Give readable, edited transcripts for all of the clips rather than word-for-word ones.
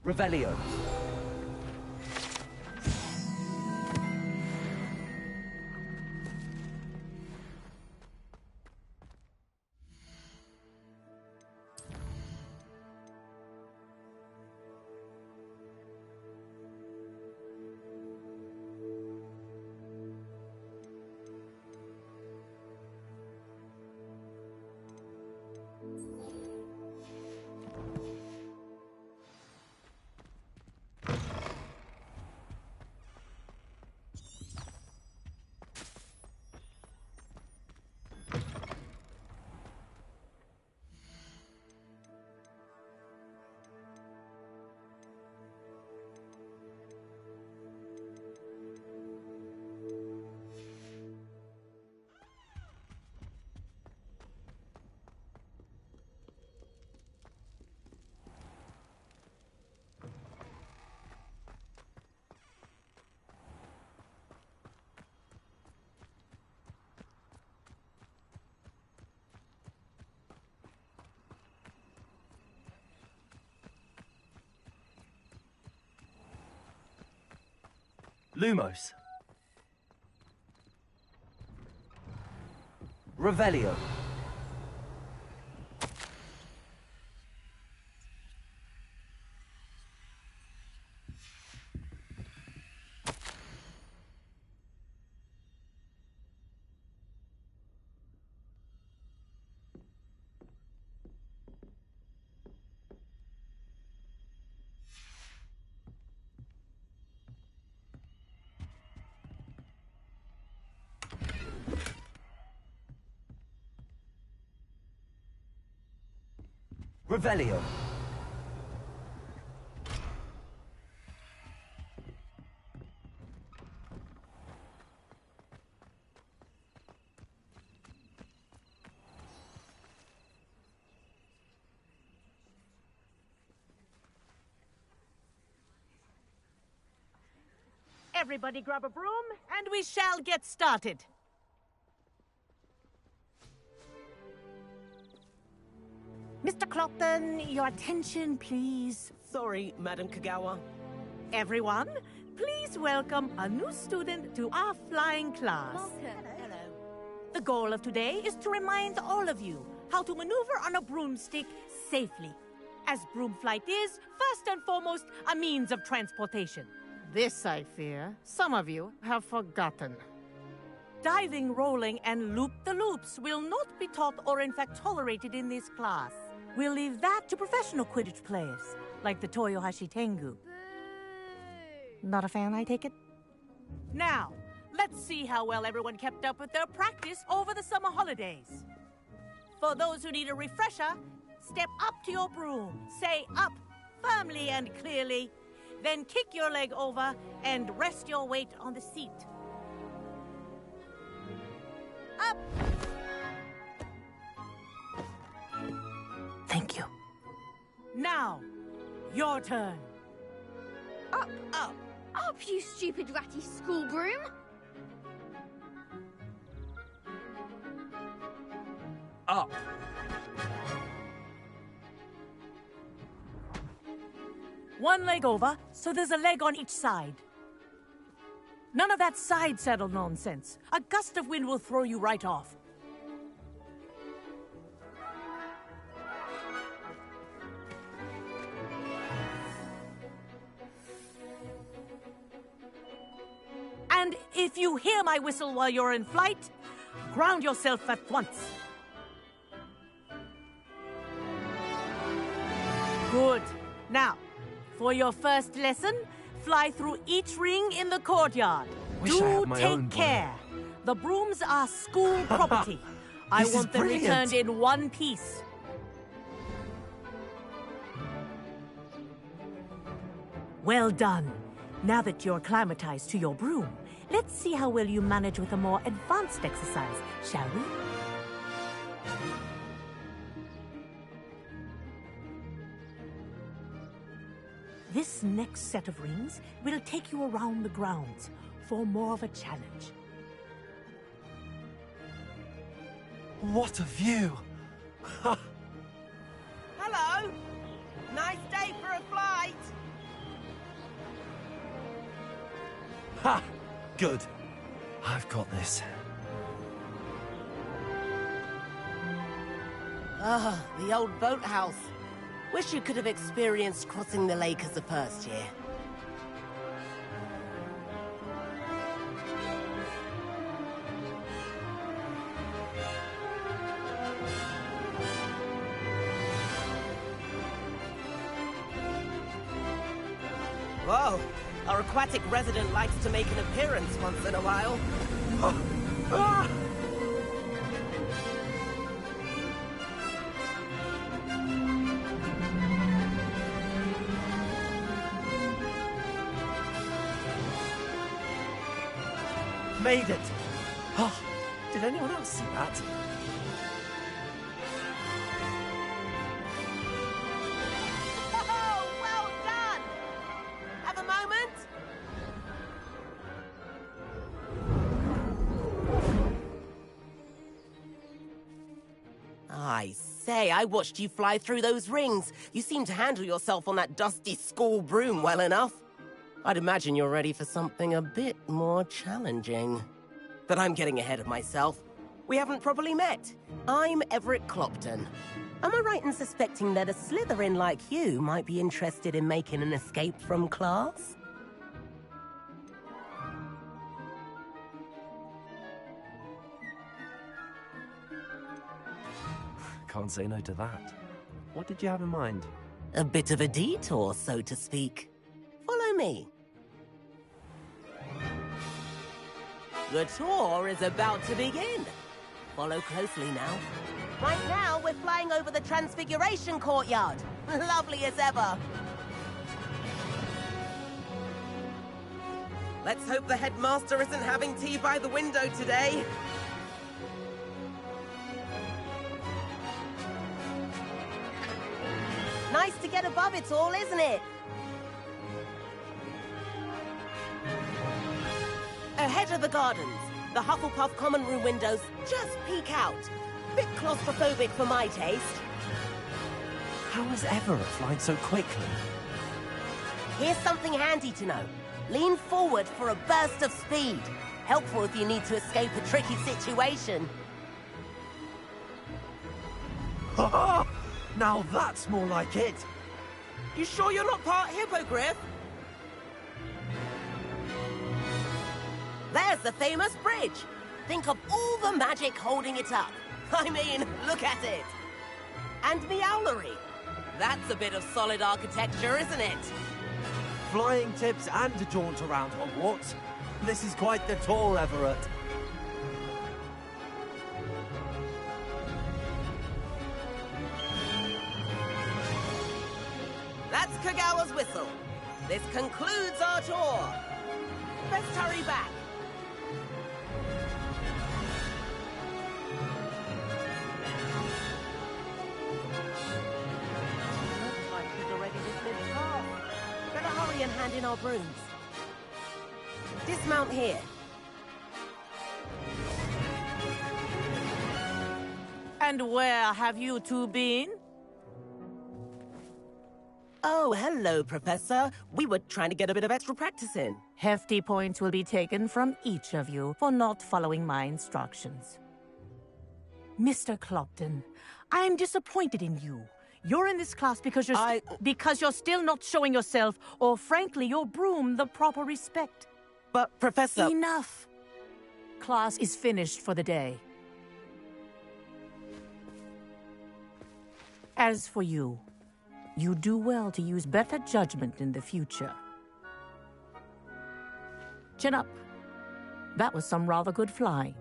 Revelio. Lumos. Revelio. Revelio. Everybody grab a broom, and we shall get started. Mr. Clopton, your attention, please. Sorry, Madam Kagawa. Everyone, please welcome a new student to our flying class. Hello. The goal of today is to remind all of you how to maneuver on a broomstick safely, as broom flight is, first and foremost, a means of transportation. This, I fear, some of you have forgotten. Diving, rolling, and loop-the-loops will not be taught or in fact tolerated in this class. We'll leave that to professional Quidditch players, like the Toyohashi Tengu. Not a fan, I take it? Now, let's see how well everyone kept up with their practice over the summer holidays. For those who need a refresher, step up to your broom, say up firmly and clearly, then kick your leg over and rest your weight on the seat. Up! Thank you. Now, your turn. Up, you stupid ratty school broom! Up. One leg over, so there's a leg on each side. None of that side saddle nonsense. A gust of wind will throw you right off. And if you hear my whistle while you're in flight, ground yourself at once. Good. Now, for your first lesson, fly through each ring in the courtyard. Wish I had my own Take care. The brooms are school property. I This want is them brilliant. returned in one piece. Well done. Now that you're acclimatized to your broom, let's see how well you manage with a more advanced exercise, shall we? This next set of rings will take you around the grounds for more of a challenge. What a view! Hello! Nice day for a flight! Ha! Good. I've got this. Ah, the old boathouse. Wish you could have experienced crossing the lake as a first year. Whoa, our aquatic resident likes to make an appearance once in a while. Ah! Made it! Oh, did anyone else see that? Oh, well done! Have a moment? I say, I watched you fly through those rings. You seem to handle yourself on that dusty school broom well enough. I'd imagine you're ready for something a bit more challenging. But I'm getting ahead of myself. We haven't properly met. I'm Everett Clopton. Am I right in suspecting that a Slytherin like you might be interested in making an escape from class? Can't say no to that. What did you have in mind? A bit of a detour, so to speak. Follow me. The tour is about to begin. Follow closely now. Right now, we're flying over the Transfiguration Courtyard. Lovely as ever. Let's hope the headmaster isn't having tea by the window today. Nice to get above it all, isn't it? Ahead of the gardens, the Hufflepuff common room windows just peek out. Bit claustrophobic for my taste. How has Everett flying so quickly? Here's something handy to know. Lean forward for a burst of speed. Helpful if you need to escape a tricky situation. Ha! Now that's more like it! You sure you're not part hippogriff? There's the famous bridge. Think of all the magic holding it up. I mean, look at it. And the owlery. That's a bit of solid architecture, isn't it? Flying tips and a jaunt around Hogwarts. This is quite the tour, Everett. That's Kagawa's whistle. This concludes our tour. Let's hurry back. Looks like he's already dismissed class. Better hurry and hand in our brooms. Dismount here. And where have you two been? Oh, hello, Professor. We were trying to get a bit of extra practice in. Hefty points will be taken from each of you for not following my instructions. Mr. Clopton, I'm disappointed in you. You're in this class because you're still not showing yourself, or frankly, your broom the proper respect. But, Professor... Enough. Class is finished for the day. As for you, you do well to use better judgment in the future. Chin up. That was some rather good flying.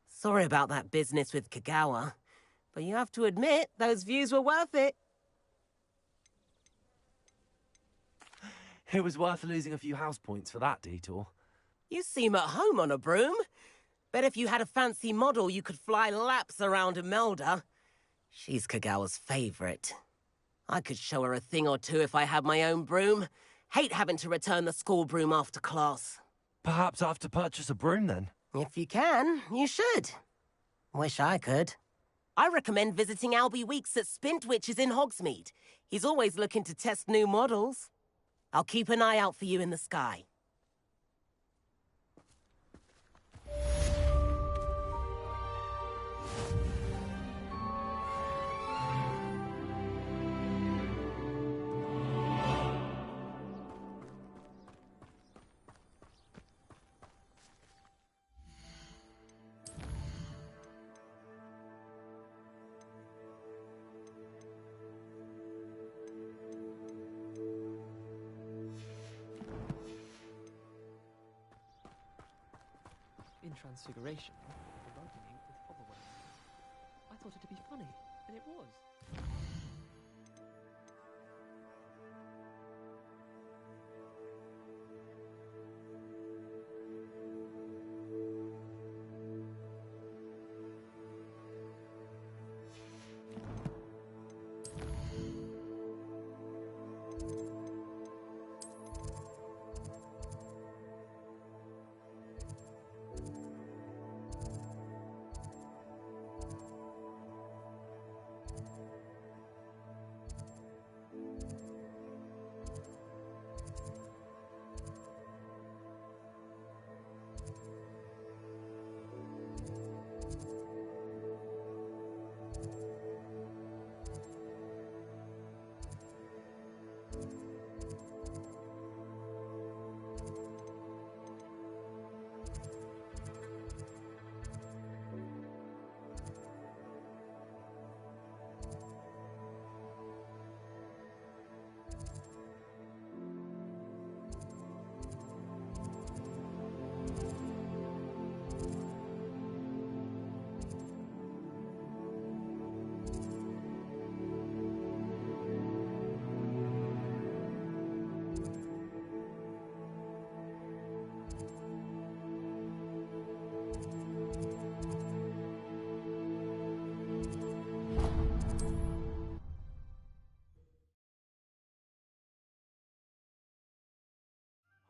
Sorry about that business with Kagawa, but you have to admit, those views were worth it. It was worth losing a few house points for that detour. You seem at home on a broom. Bet if you had a fancy model, you could fly laps around Imelda. She's Kagawa's favorite. I could show her a thing or two if I had my own broom. Hate having to return the school broom after class. Perhaps I have to purchase a broom then. If you can, you should. Wish I could. I recommend visiting Albie Weeks at Spintwitches in Hogsmeade. He's always looking to test new models. I'll keep an eye out for you in the sky. In Transfiguration, the rubbing ink with Hogwarts. I thought it'd be funny, and it was.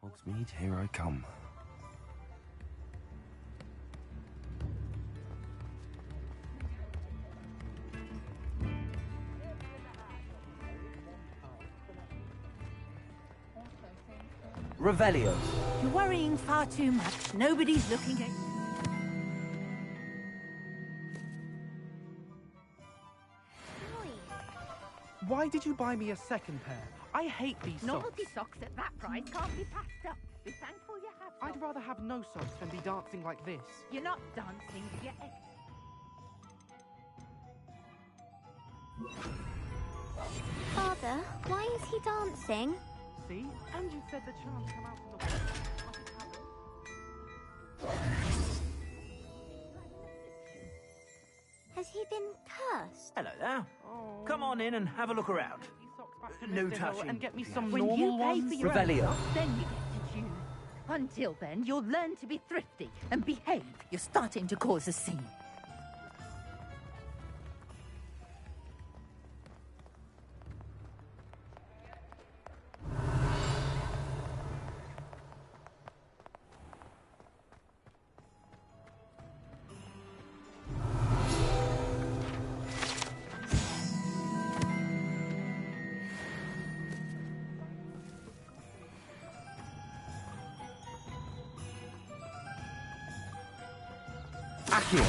Hogsmeade, here I come. Revelio. You're worrying far too much. Nobody's looking at you. Why did you buy me a second pair? I hate these socks. Novelty socks at that price can't be passed up. Be thankful you have I'd rather have no socks than be dancing like this. You're not dancing, you're Father, why is he dancing? See? And you said the charms come out from the wall. Must it happen? Has he been cursed? Hello there. Oh. Come on in and have a look around. Take these socks back to No Mr. Hill touching. and get me some When normal you pay ones. for your Revelio. own stuff, then you get to choose. Until then, you'll learn to be thrifty and behave. You're starting to cause a scene. Accio.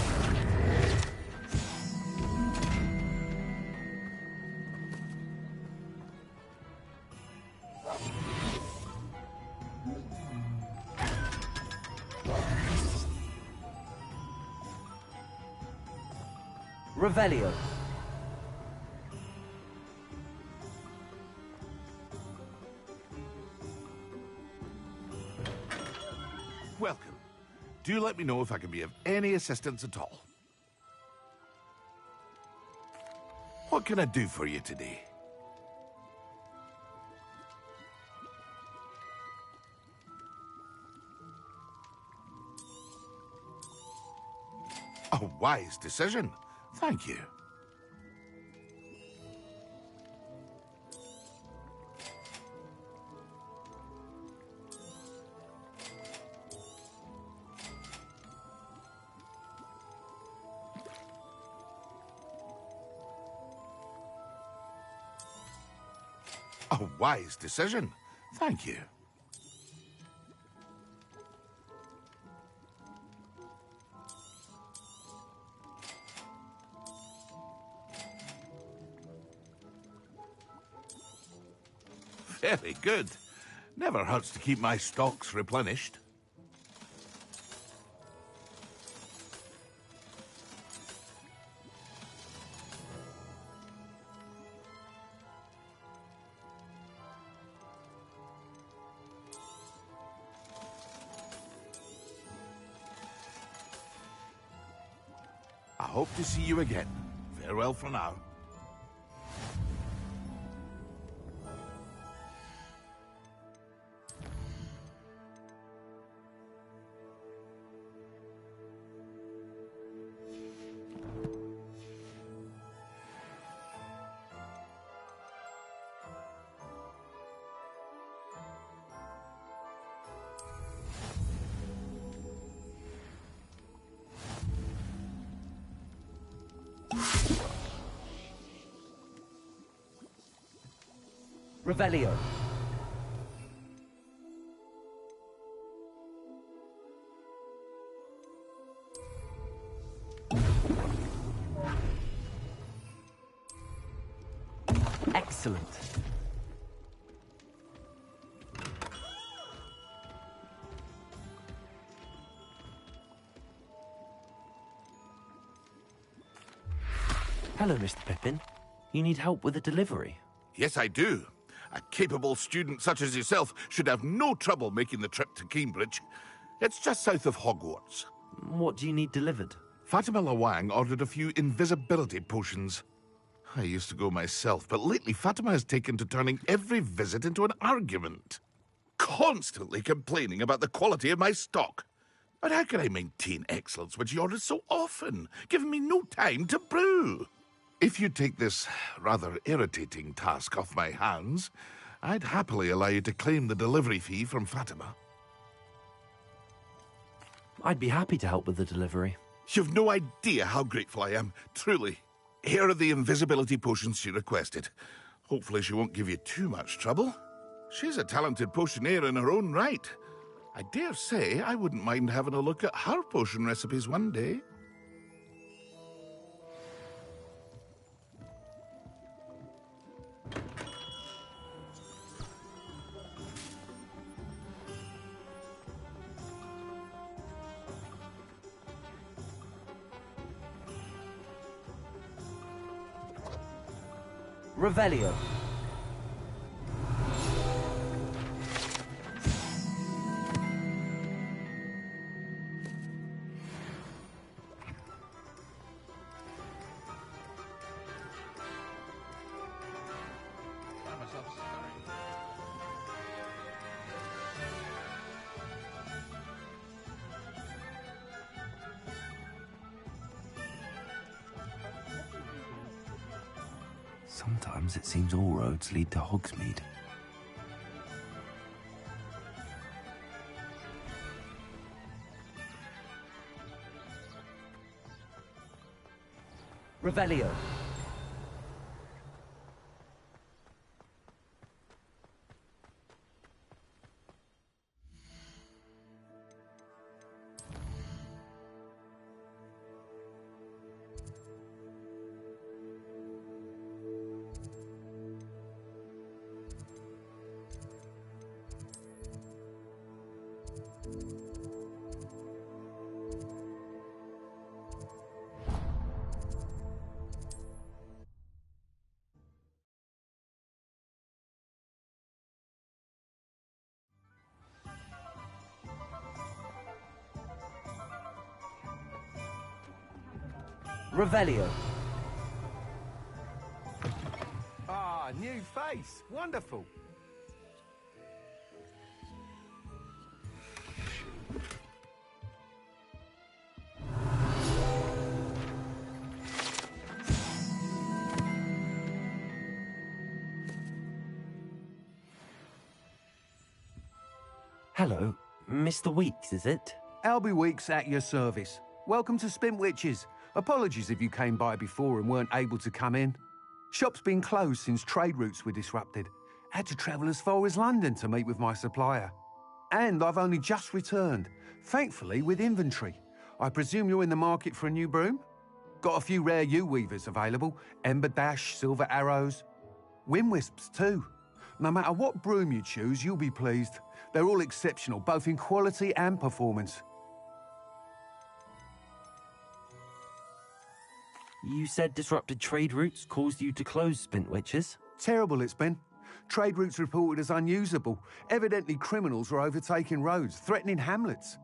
Revelio. Welcome. Do let me know if I can be of any assistance at all. What can I do for you today? A wise decision. Thank you. A wise decision. Thank you. Very good. Never hurts to keep my stocks replenished. I hope to see you again. Farewell for now. Revelio. Excellent. Hello, Mr. Pippin. You need help with a delivery? Yes, I do. A capable student such as yourself should have no trouble making the trip to Cambridge. It's just south of Hogwarts. What do you need delivered? Fatima Lawang ordered a few invisibility potions. I used to go myself, but lately Fatima has taken to turning every visit into an argument. Constantly complaining about the quality of my stock. But how can I maintain excellence when she orders so often, giving me no time to brew? If you take this rather irritating task off my hands, I'd happily allow you to claim the delivery fee from Fatima. I'd be happy to help with the delivery. You've no idea how grateful I am, truly. Here are the invisibility potions she requested. Hopefully she won't give you too much trouble. She's a talented potioneer in her own right. I dare say I wouldn't mind having a look at her potion recipes one day. Revelio. Sometimes it seems all roads lead to Hogsmeade. Revelio. Revelio. Ah, new face. Wonderful. Hello, Mr. Weeks, is it? Albie Weeks at your service. Welcome to Spintwitches. Apologies if you came by before and weren't able to come in. Shop's been closed since trade routes were disrupted. Had to travel as far as London to meet with my supplier. And I've only just returned, thankfully with inventory. I presume you're in the market for a new broom? Got a few rare yew-weavers available. Ember Dash, Silver Arrows. Wind Wisps too. No matter what broom you choose, you'll be pleased. They're all exceptional, both in quality and performance. You said disrupted trade routes caused you to close Spintwitches? Terrible it's been. Trade routes reported as unusable. Evidently criminals were overtaking roads, threatening hamlets.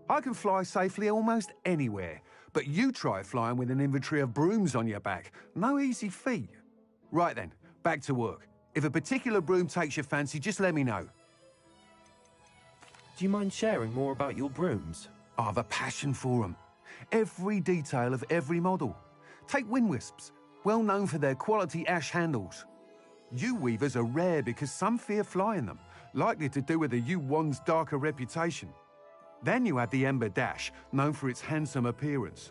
I can fly safely almost anywhere, but you try flying with an inventory of brooms on your back. No easy feat. Right then, back to work. If a particular broom takes your fancy, just let me know. Do you mind sharing more about your brooms? I have a passion for them. Every detail of every model. Take Wind Wisps, well known for their quality ash handles. Yew-weavers are rare because some fear flying them, likely to do with the yew-wand's darker reputation. Then you have the Ember Dash, known for its handsome appearance.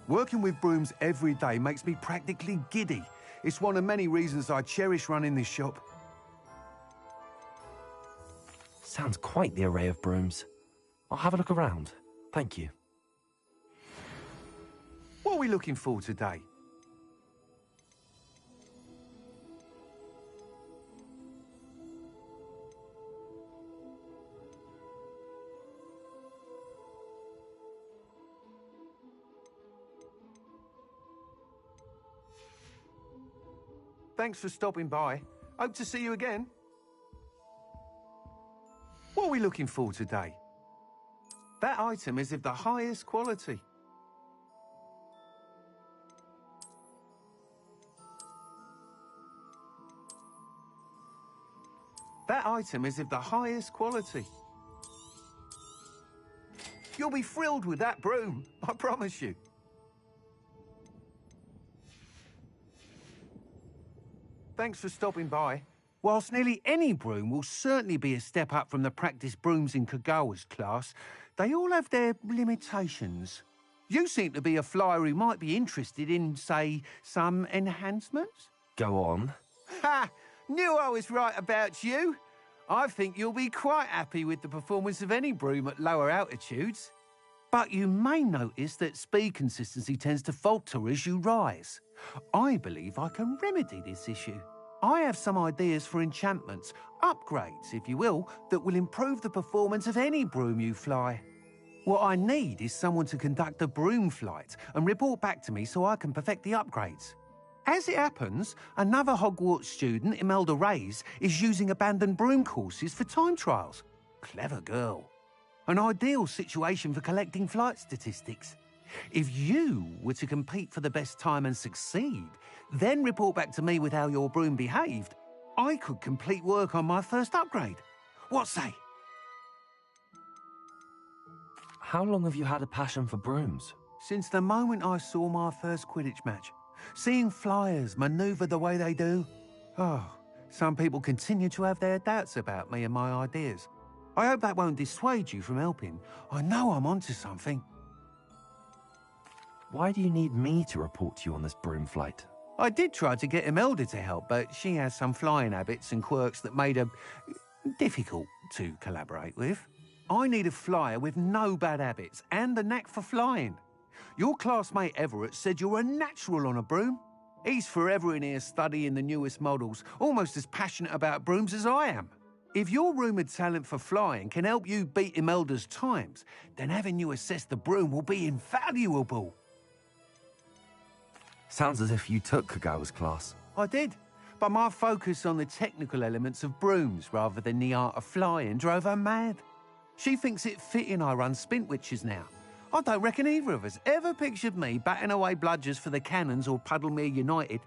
Working with brooms every day makes me practically giddy. It's one of many reasons I cherish running this shop. Sounds quite the array of brooms. I'll have a look around. Thank you. What are we looking for today? Thanks for stopping by. Hope to see you again. What are we looking for today? That item is of the highest quality. That item is of the highest quality. You'll be thrilled with that broom, I promise you. Thanks for stopping by. Whilst nearly any broom will certainly be a step up from the practice brooms in Kagawa's class, they all have their limitations. You seem to be a flyer who might be interested in, say, some enhancements? Go on. Ha! Knew I was right about you. I think you'll be quite happy with the performance of any broom at lower altitudes. But you may notice that speed consistency tends to falter as you rise. I believe I can remedy this issue. I have some ideas for enchantments, upgrades, if you will, that will improve the performance of any broom you fly. What I need is someone to conduct a broom flight and report back to me so I can perfect the upgrades. As it happens, another Hogwarts student, Imelda Reyes, is using abandoned broom courses for time trials. Clever girl. An ideal situation for collecting flight statistics. If you were to compete for the best time and succeed, then report back to me with how your broom behaved, I could complete work on my first upgrade. What say? How long have you had a passion for brooms? Since the moment I saw my first Quidditch match. Seeing flyers manoeuvre the way they do. Oh, some people continue to have their doubts about me and my ideas. I hope that won't dissuade you from helping. I know I'm onto something. Why do you need me to report to you on this broom flight? I did try to get Imelda to help, but she has some flying habits and quirks that made her difficult to collaborate with. I need a flyer with no bad habits and the knack for flying. Your classmate Everett said you're a natural on a broom. He's forever in here studying the newest models, almost as passionate about brooms as I am. If your rumoured talent for flying can help you beat Imelda's times, then having you assess the broom will be invaluable. Sounds as if you took Kagawa's class. I did, but my focus on the technical elements of brooms rather than the art of flying drove her mad. She thinks it fitting I run Spintwitches now. I don't reckon either of us ever pictured me batting away bludgers for the Cannons or Puddlemere United.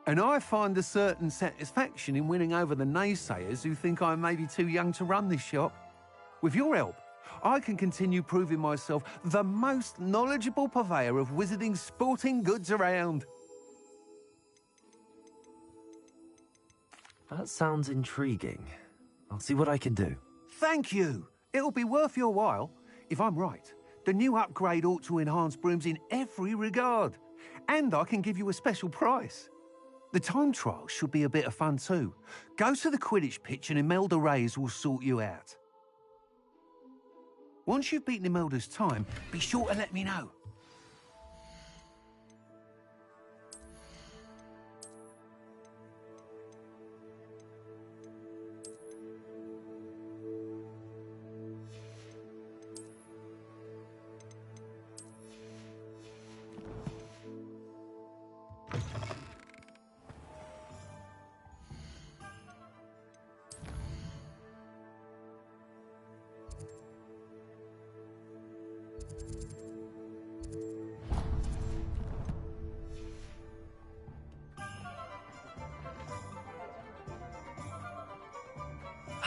And I find a certain satisfaction in winning over the naysayers who think I may be too young to run this shop. With your help, I can continue proving myself the most knowledgeable purveyor of wizarding sporting goods around. That sounds intriguing. I'll see what I can do. Thank you. It'll be worth your while. If I'm right, the new upgrade ought to enhance brooms in every regard. And I can give you a special price. The time trial should be a bit of fun too. Go to the Quidditch pitch and Imelda Reyes will sort you out. Once you've beaten Imelda's time, be sure to let me know.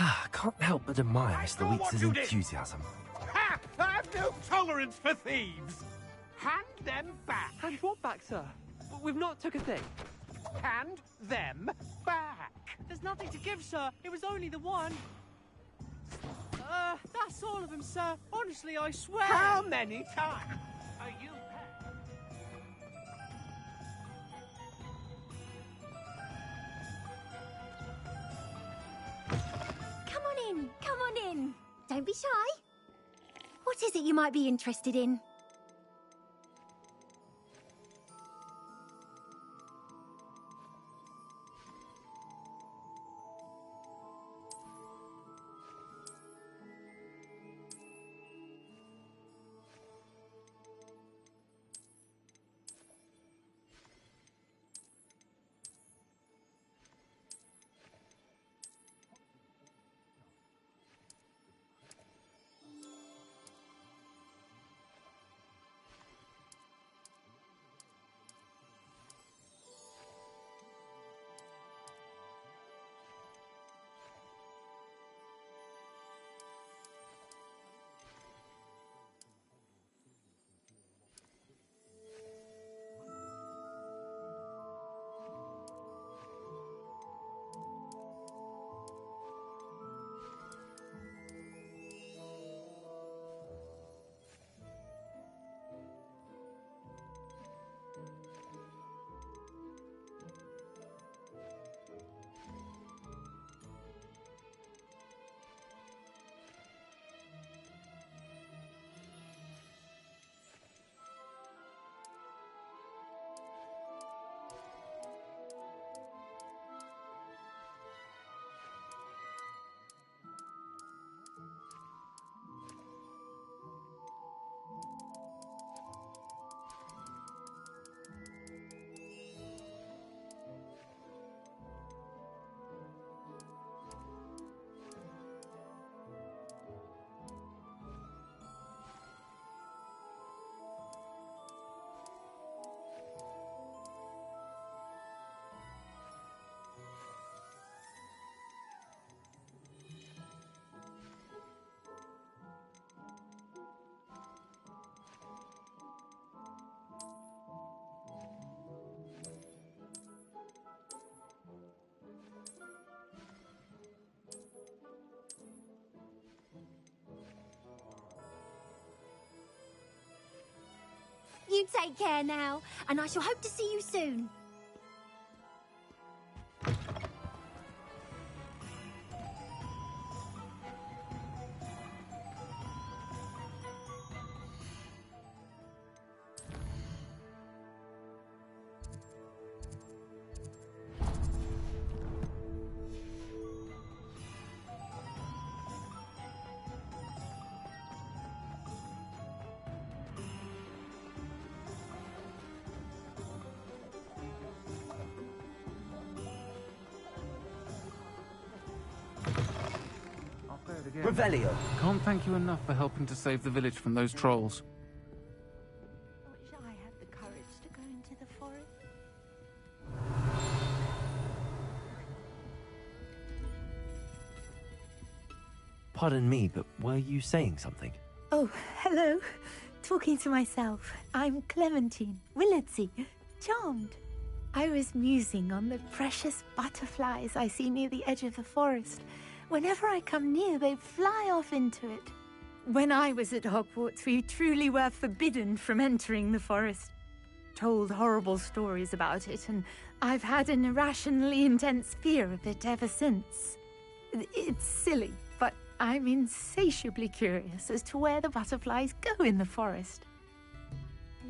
I can't help but admire Mr. Weeks' enthusiasm. Ha! I have no tolerance for thieves! Hand them back! Hand what back, sir? We've not took a thing. Hand them back! There's nothing to give, sir. It was only the one. That's all of them, sir. Honestly, I swear. How many times are you paid? Come on in, come on in. Don't be shy. What is it you might be interested in? You take care now, and I shall hope to see you soon. Revelio. Can't thank you enough for helping to save the village from those trolls. Wish I had the courage to go into the forest. Pardon me, but were you saying something? Oh, hello. Talking to myself. I'm Clementine Willardsey. Charmed. I was musing on the precious butterflies I see near the edge of the forest. Whenever I come near, they fly off into it. When I was at Hogwarts, we truly were forbidden from entering the forest. Told horrible stories about it, and I've had an irrationally intense fear of it ever since. It's silly, but I'm insatiably curious as to where the butterflies go in the forest.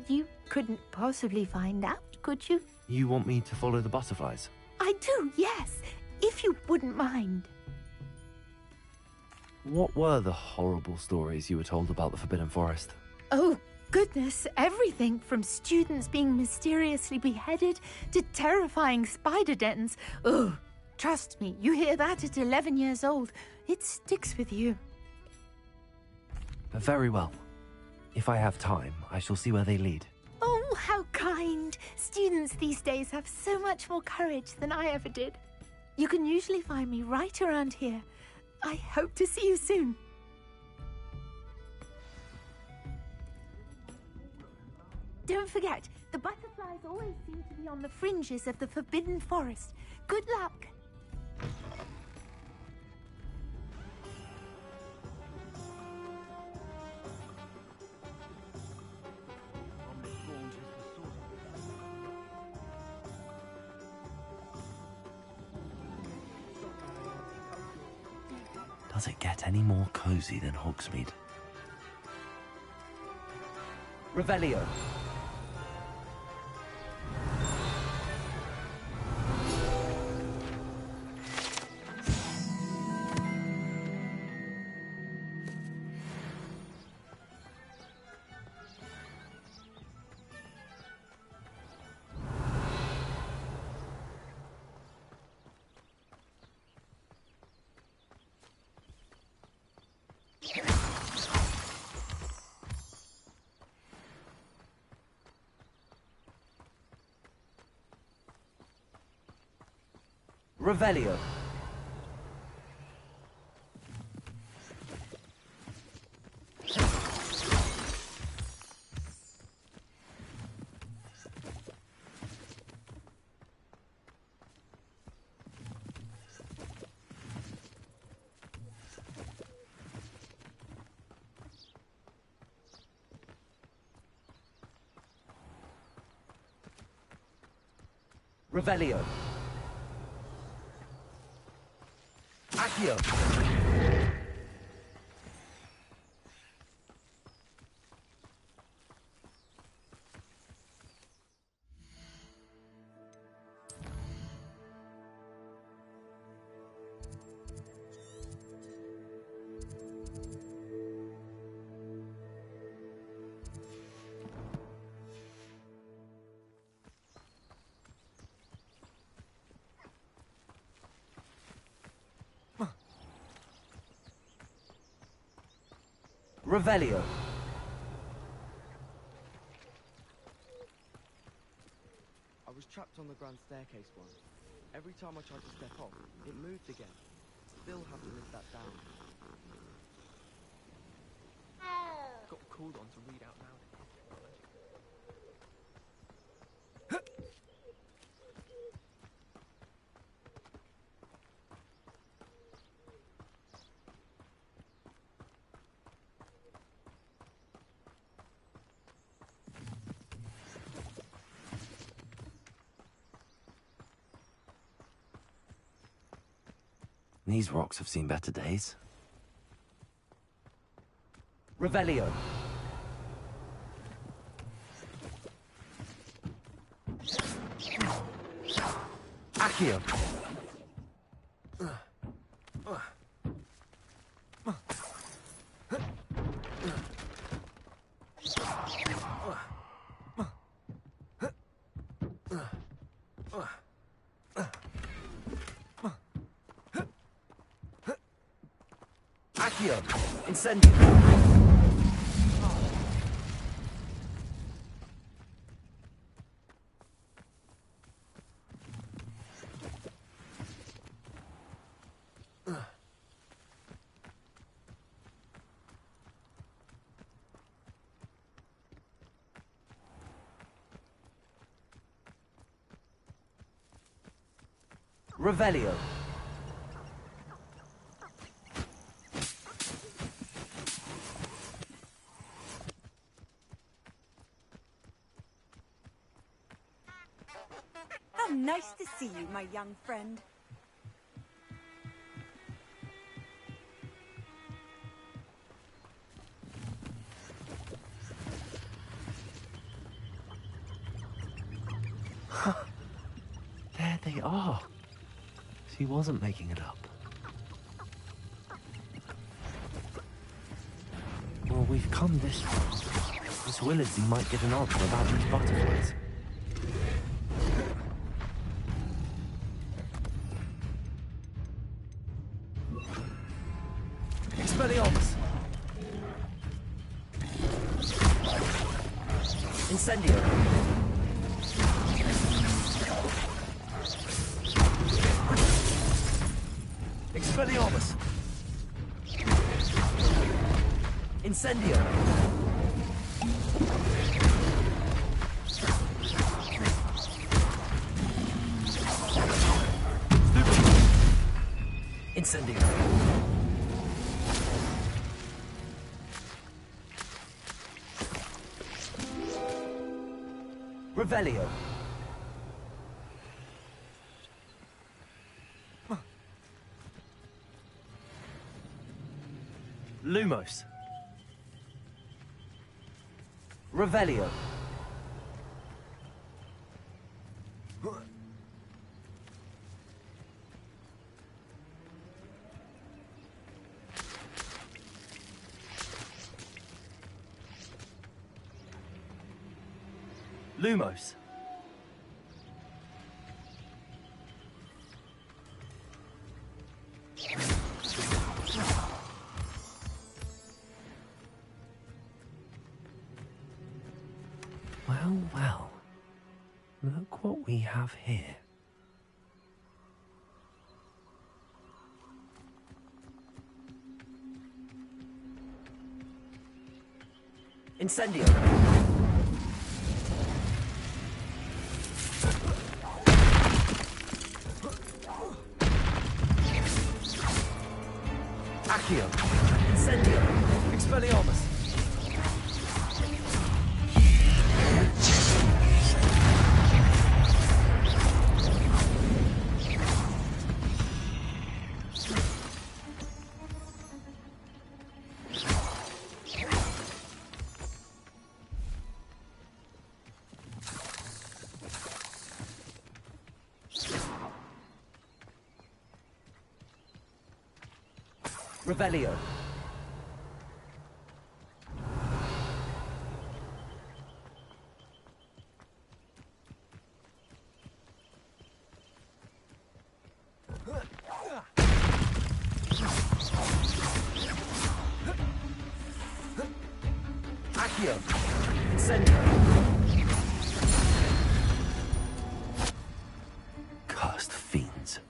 You couldn't possibly find out, could you? You want me to follow the butterflies? I do, yes, if you wouldn't mind. What were the horrible stories you were told about the Forbidden Forest? Oh, goodness, everything from students being mysteriously beheaded to terrifying spider dens. Ugh, trust me, you hear that at 11 years old, it sticks with you. Very well. If I have time, I shall see where they lead. Oh, how kind. Students these days have so much more courage than I ever did. You can usually find me right around here. I hope to see you soon. Don't forget, the butterflies always seem to be on the fringes of the Forbidden Forest. Good luck. Does it get any more cozy than Hogsmeade? Revelio. Revelio. Revelio. Accio. Revelio. I was trapped on the grand staircase once. Every time I tried to step off, it moved again. Still have to lift that down. Got called on to read out loud. These rocks have seen better days. Revelio. Accio. Accio. Incendio. Revelio. Nice to see you, my young friend. There they are. She wasn't making it up. Well, we've come this far. Miss Willardsy might get an answer about these butterflies. Expelliarmus! Incendio! Expelliarmus! Incendio! Incendio! Revelio! Lumos! Revelio! Lumos! Well, well. Look what we have here. Incendio! Accio! Incendio! Expelliarmus! Revelio. Accio. Incendio. Cursed fiends.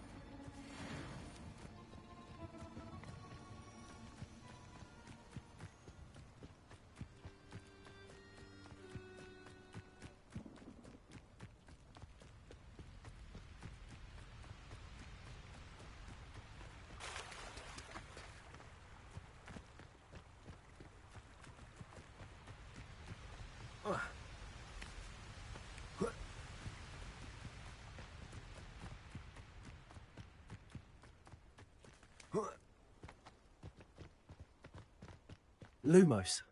Lumos.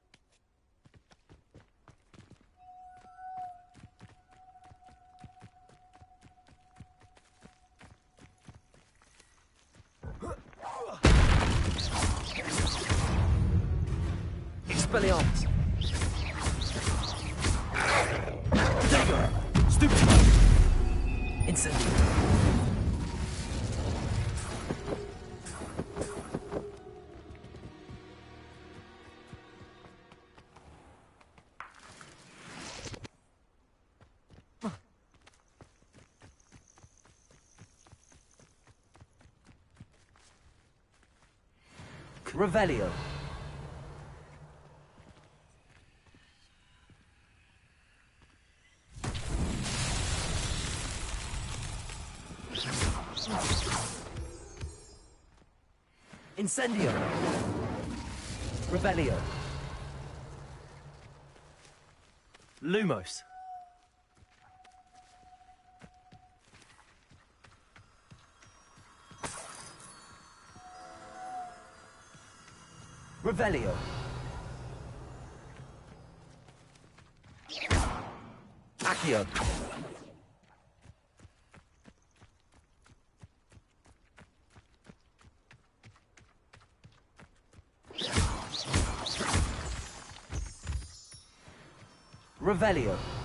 Expelliarmus. Dagger. Stupid. Incendio. Revelio. Incendio. Revelio. Lumos. Revelio. Accio. Revelio.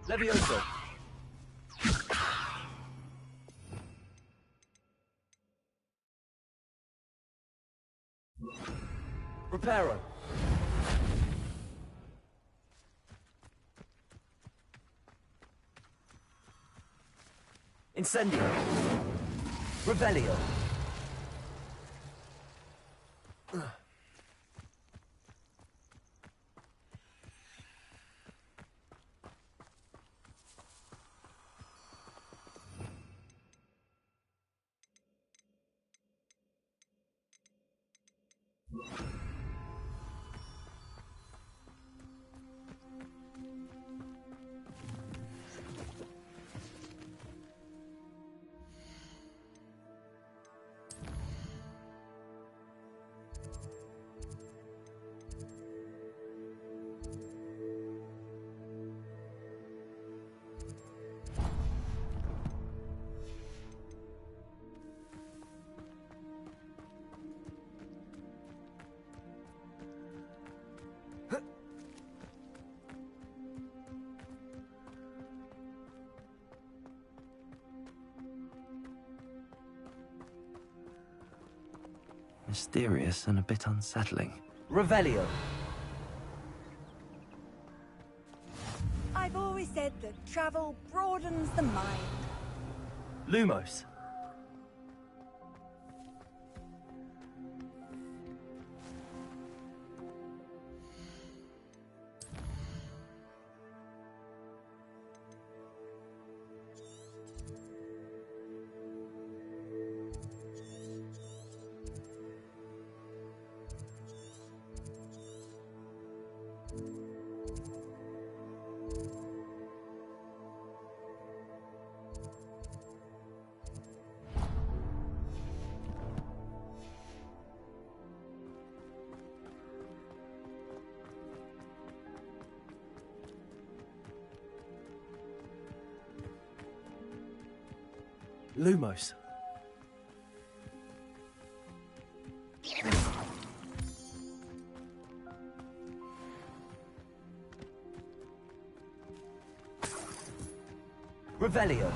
Levioso. Reparo. Incendio. Revelio. Mysterious and a bit unsettling. Revelio. I've always said that travel broadens the mind. Lumos. Lumos. Revelio.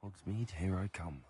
Hogsmeade, here I come.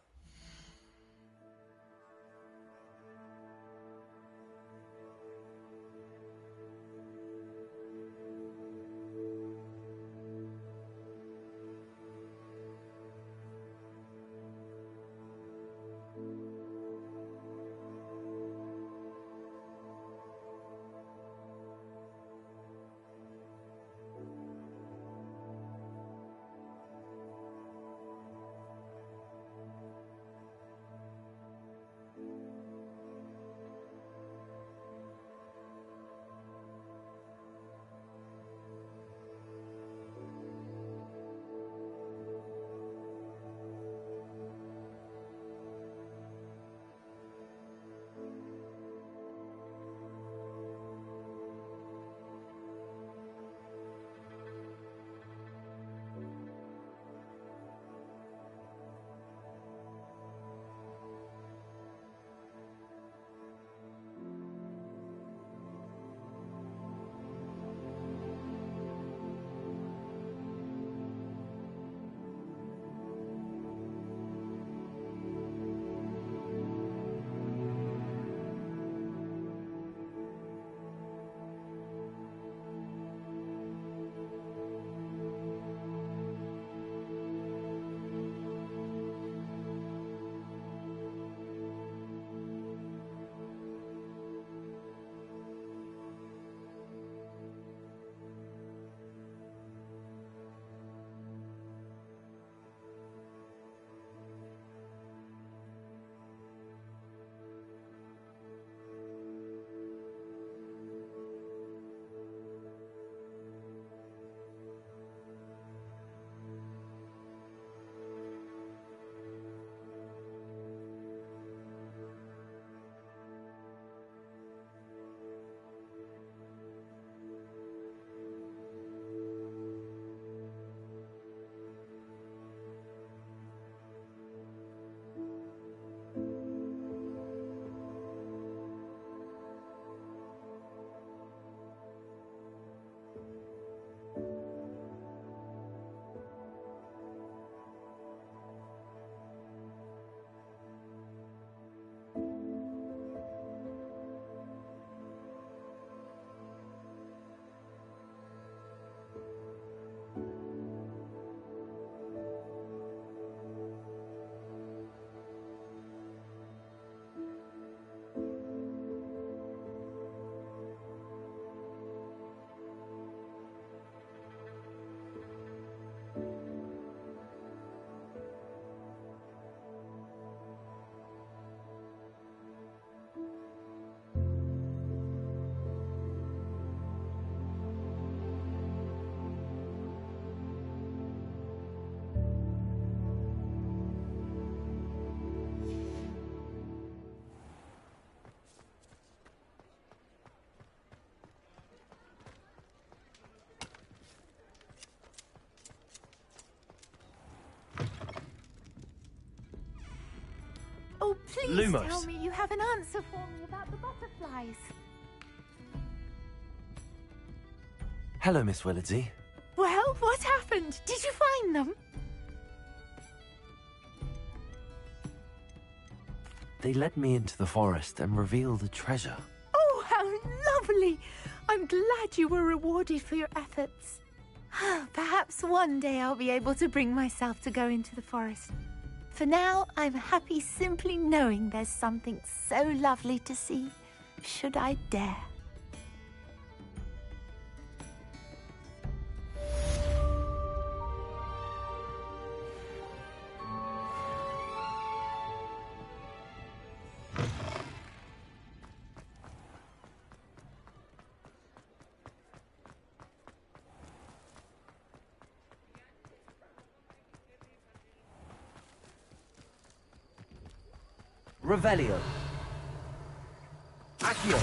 Please Lumos. tell me you have an answer for me about the butterflies. Hello, Miss Willardsey. Well, what happened? Did you find them? They led me into the forest and revealed a treasure. Oh, how lovely! I'm glad you were rewarded for your efforts. Perhaps one day I'll be able to bring myself to go into the forest. For now, I'm happy simply knowing there's something so lovely to see, should I dare. Revelio. Accio.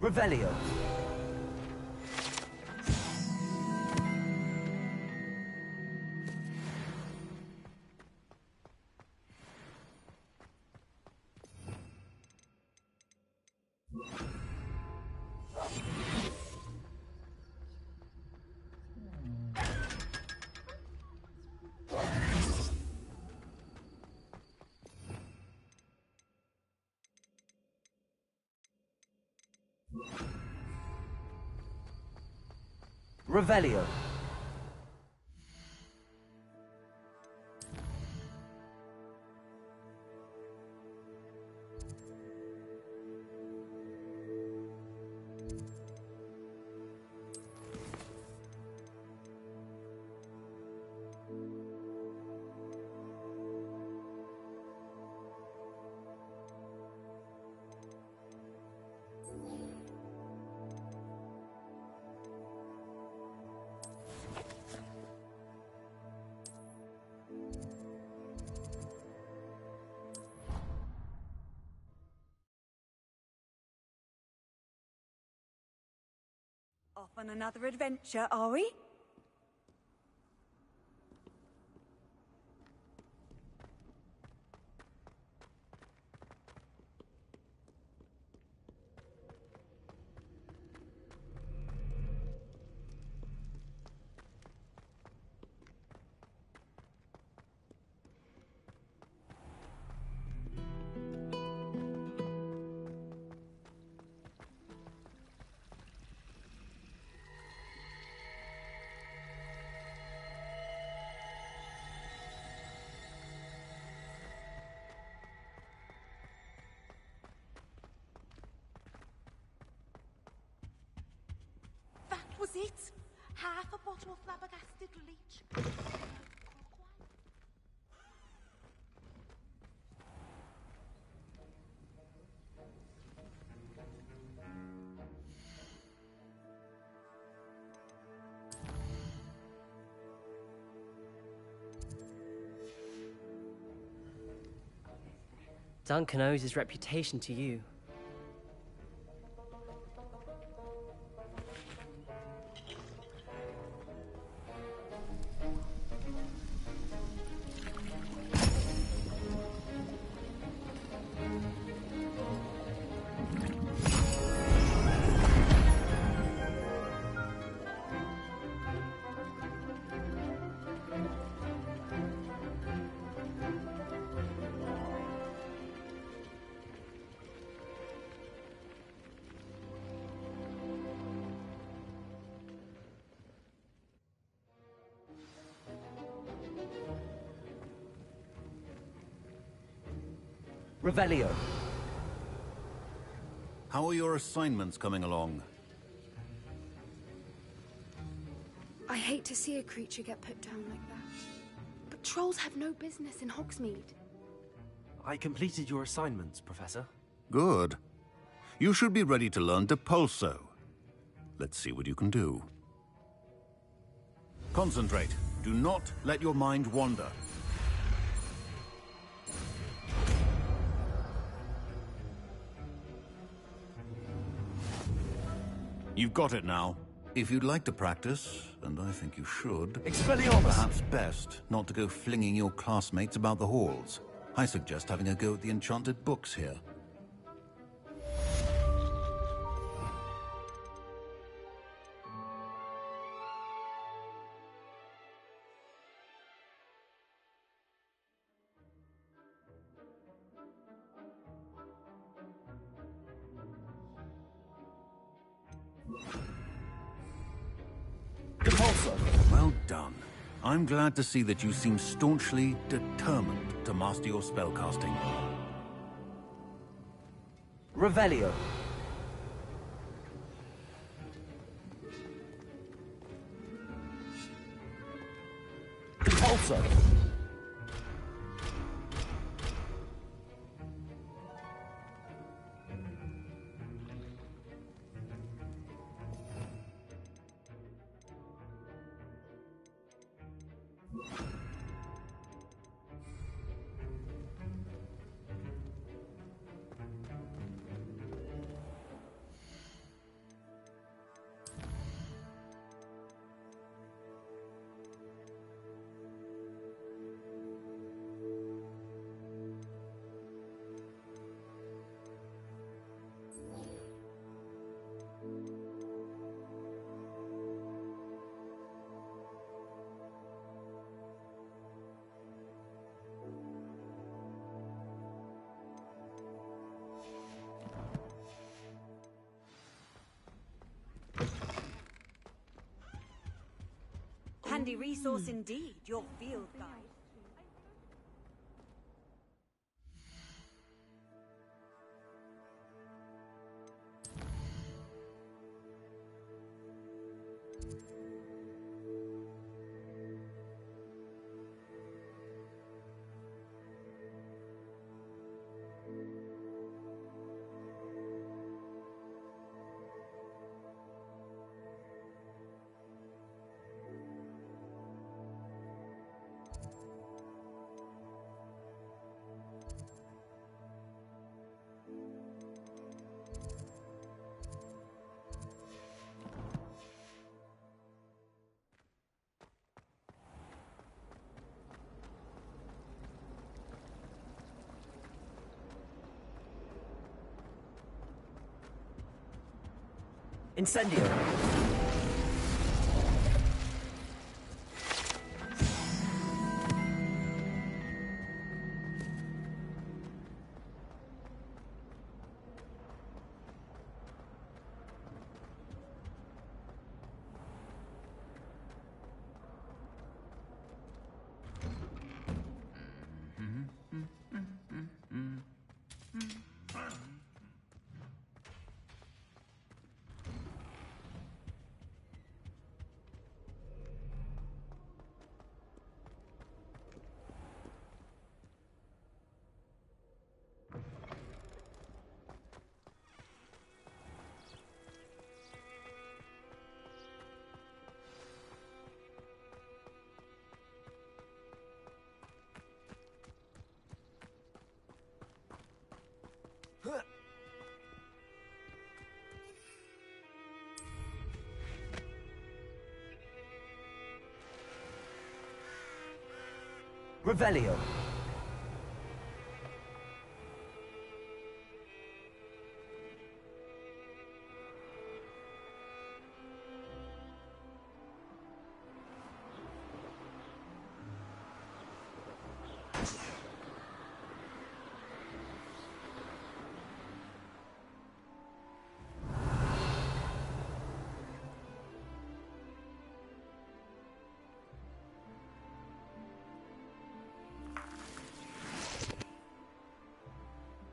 Revelio. Revelio. Off on another adventure, are we? Was it? Half a bottle of flabbergasted leech. Duncan owes his reputation to you. Revelio. How are your assignments coming along? I hate to see a creature get put down like that. But trolls have no business in Hogsmeade. I completed your assignments, Professor. Good. You should be ready to learn Depulso. Let's see what you can do. Concentrate. Do not let your mind wander. You've got it now. If you'd like to practice, and I think you should, Expelliarmus! Perhaps best not to go flinging your classmates about the halls. I suggest having a go at the enchanted books here. Well done. I'm glad to see that you seem staunchly determined to master your spellcasting. Revelio. Compulso. Handy resource indeed, your field guide. Incendio. Revelio.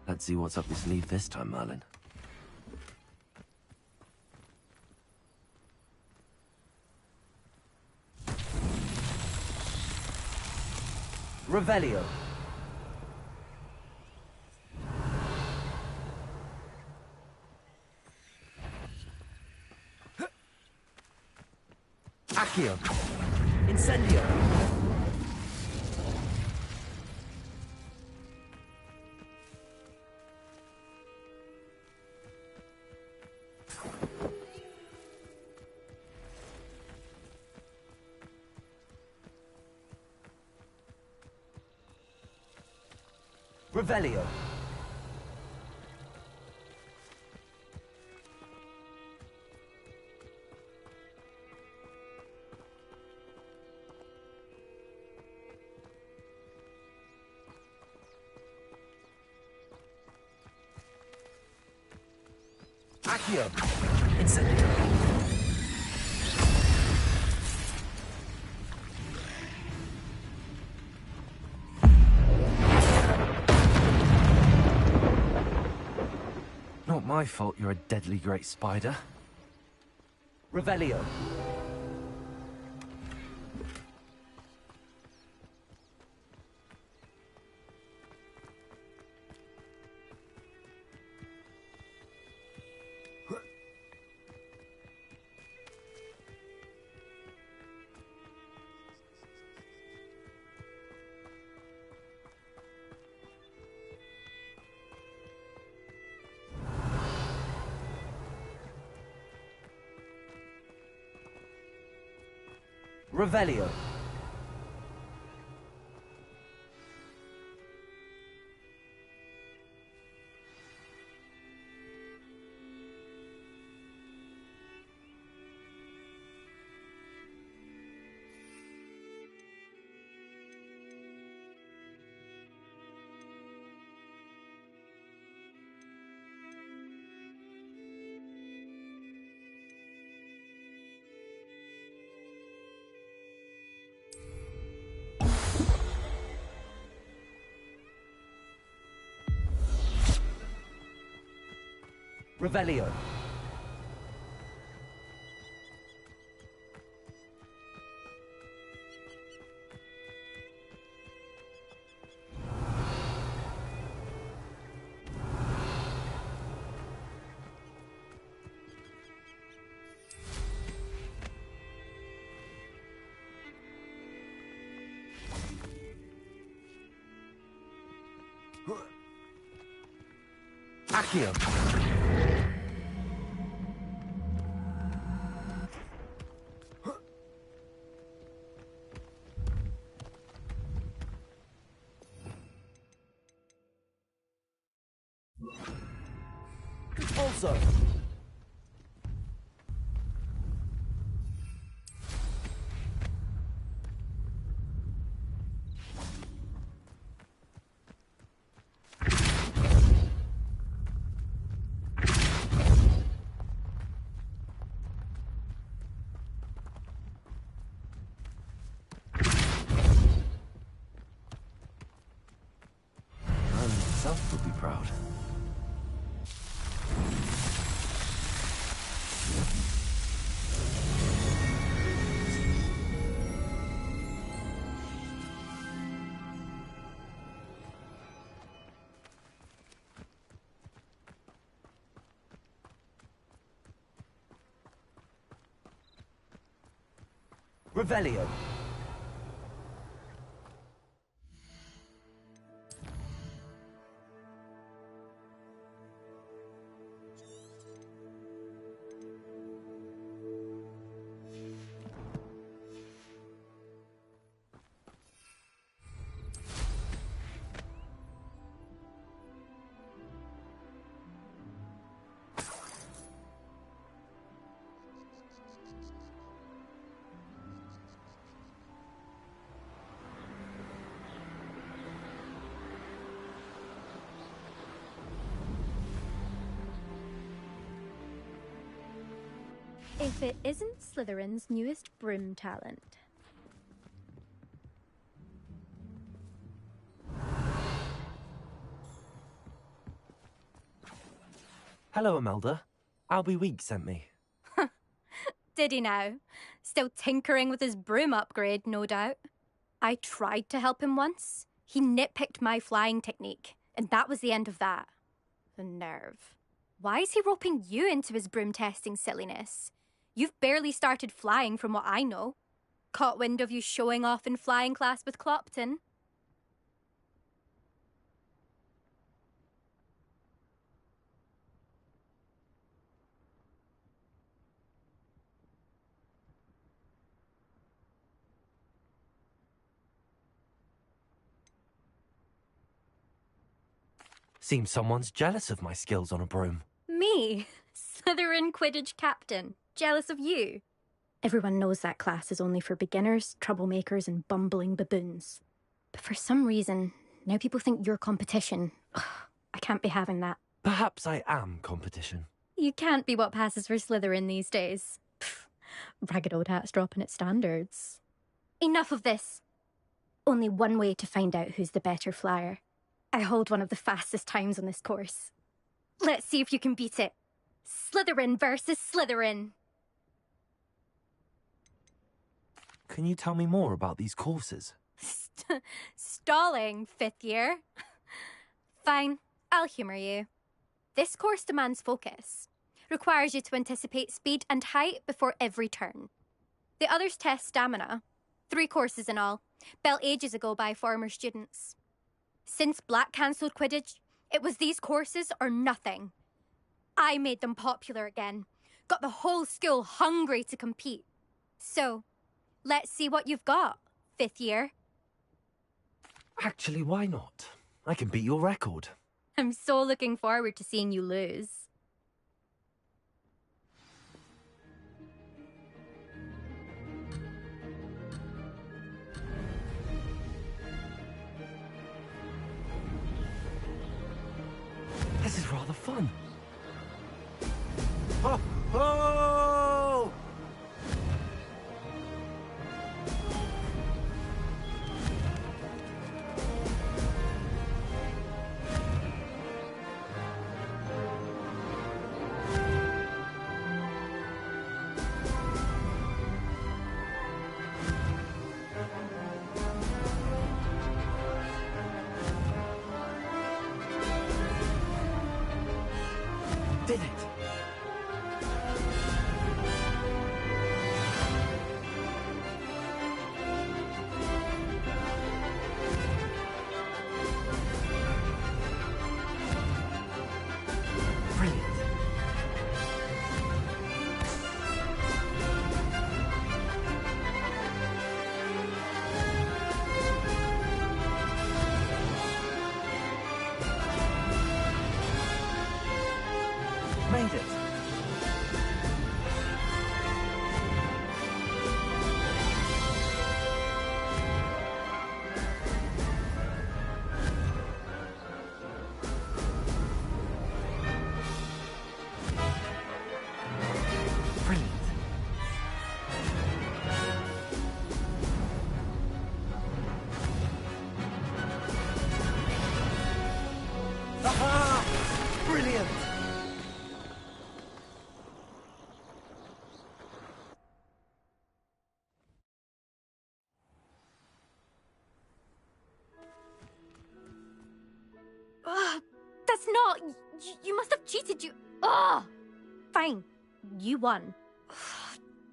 Let's see what's up your sleeve this time, Merlin. Revelio. Accio. Incendio. Revelio. Accio. Incendio. Not my fault you're a deadly great spider. Revelio. Revelio. Revelio. Accio. Also. And himself would be proud. Revelio. If it isn't Slytherin's newest broom talent. Hello, Imelda. Albie Week sent me. Did he now? Still tinkering with his broom upgrade, no doubt. I tried to help him once. He nitpicked my flying technique, and that was the end of that. The nerve. Why is he roping you into his broom testing silliness? You've barely started flying from what I know. Caught wind of you showing off in flying class with Clopton. Seems someone's jealous of my skills on a broom. Me? Slytherin Quidditch captain. Jealous of you? Everyone knows that class is only for beginners, troublemakers, and bumbling baboons. But for some reason, now people think you're competition. Ugh, I can't be having that. Perhaps I am competition. You can't be what passes for Slytherin these days. Pfft, ragged old hat's dropping its standards. Enough of this. Only one way to find out who's the better flyer. I hold one of the fastest times on this course. Let's see if you can beat it. Slytherin versus Slytherin. Can you tell me more about these courses? Stalling, 5th year. Fine, I'll humour you. This course demands focus. Requires you to anticipate speed and height before every turn. The others test stamina. 3 courses in all, built ages ago by former students. Since Black cancelled Quidditch, it was these courses or nothing. I made them popular again. Got the whole school hungry to compete. So, let's see what you've got, 5th year. Actually, why not? I can beat your record. I'm so looking forward to seeing you lose. This is rather fun. Ho, ho! Did it! Brilliant. Made it. Brilliant. Aha! Brilliant! That's not... You must have cheated, you... Ugh! Fine. You won.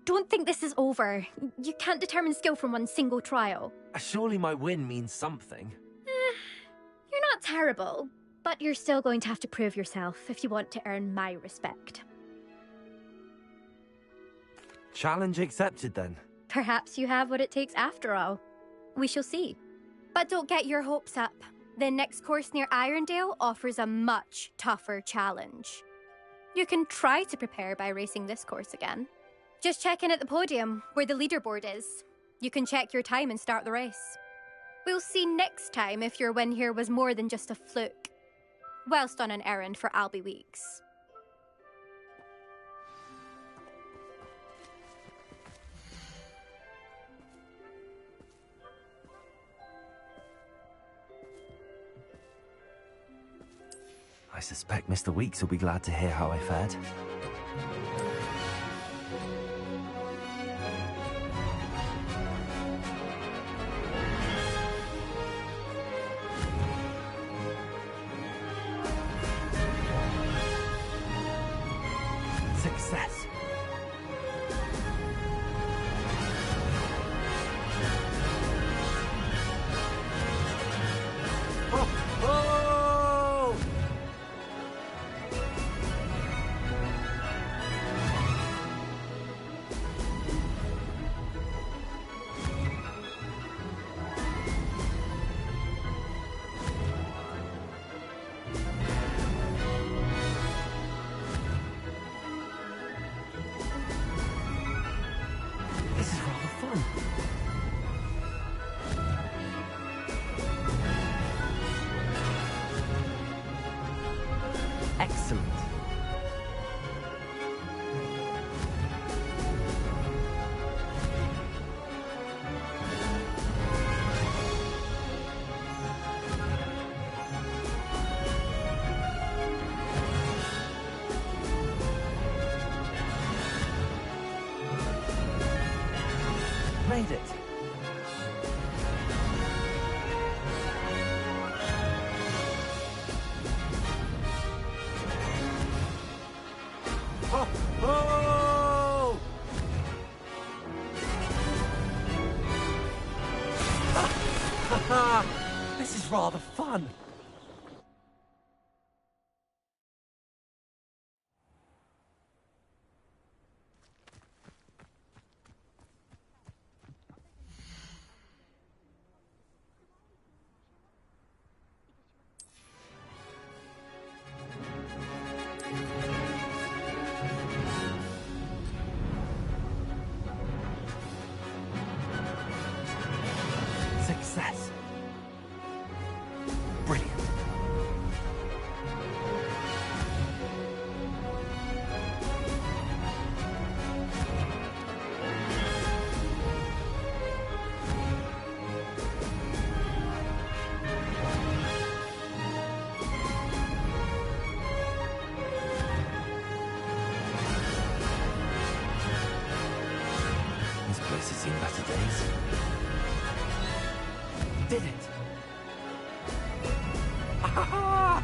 Don't think this is over. You can't determine skill from one single trial. Surely my win means something. You're not terrible, but you're still going to have to prove yourself if you want to earn my respect. Challenge accepted then. Perhaps you have what it takes after all. We shall see. But don't get your hopes up. The next course near Irondale offers a much tougher challenge. You can try to prepare by racing this course again. Just check in at the podium, where the leaderboard is. You can check your time and start the race. We'll see next time if your win here was more than just a fluke. Whilst on an errand for Albie Weeks. I suspect Mr. Weeks will be glad to hear how I fared. Success. Made it. Oh! Oh! This is rather fun. Success. Brilliant. This place has seen better days. Did it! Ah!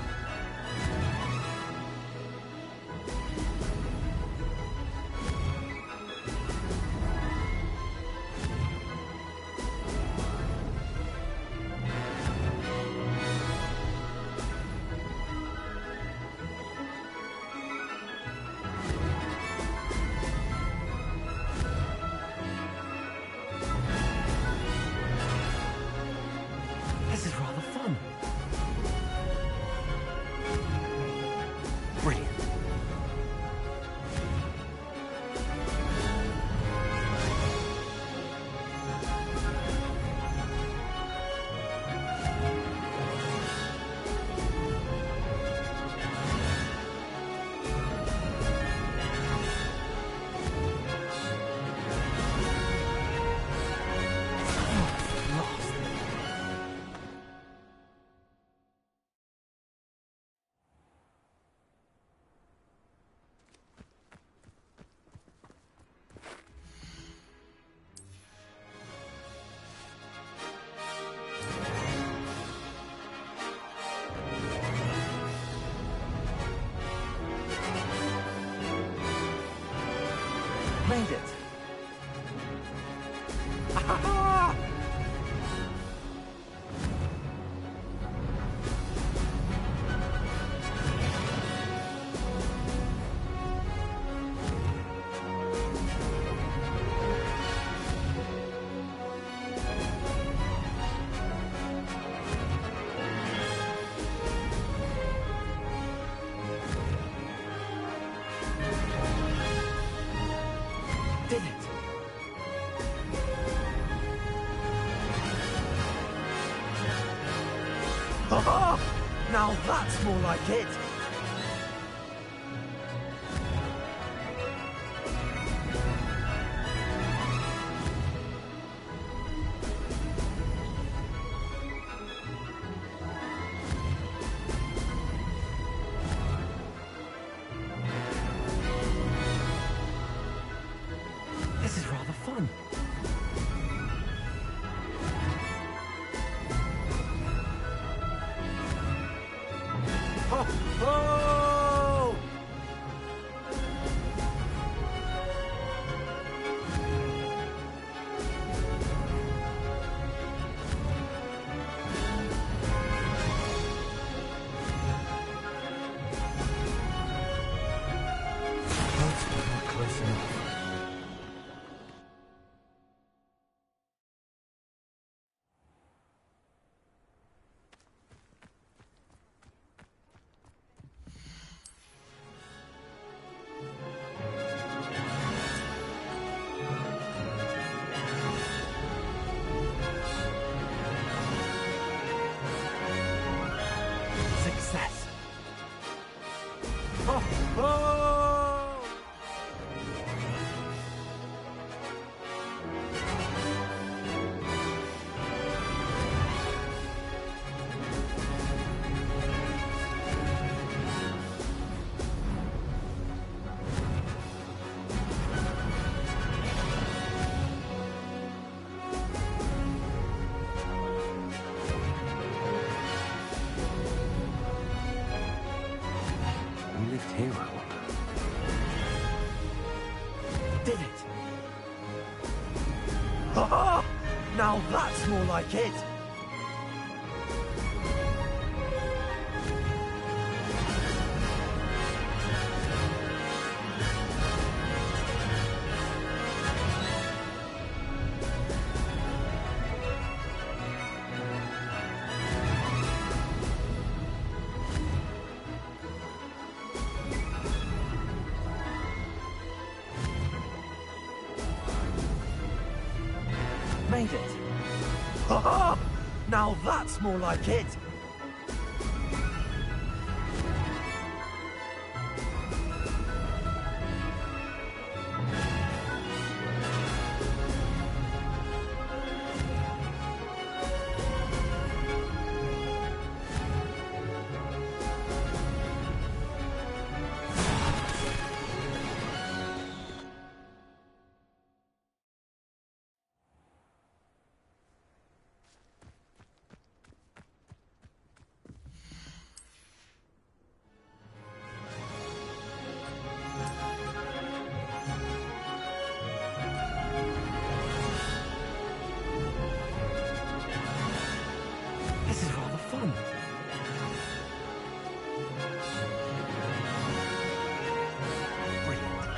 This is rather fun. Brilliant. Made it. Ah! Did it. Ah! Now that's more like it. This is rather fun. Oh, Now that's more like it! Made it! Ha-ha! Now that's more like it! This is rather fun. Brilliant.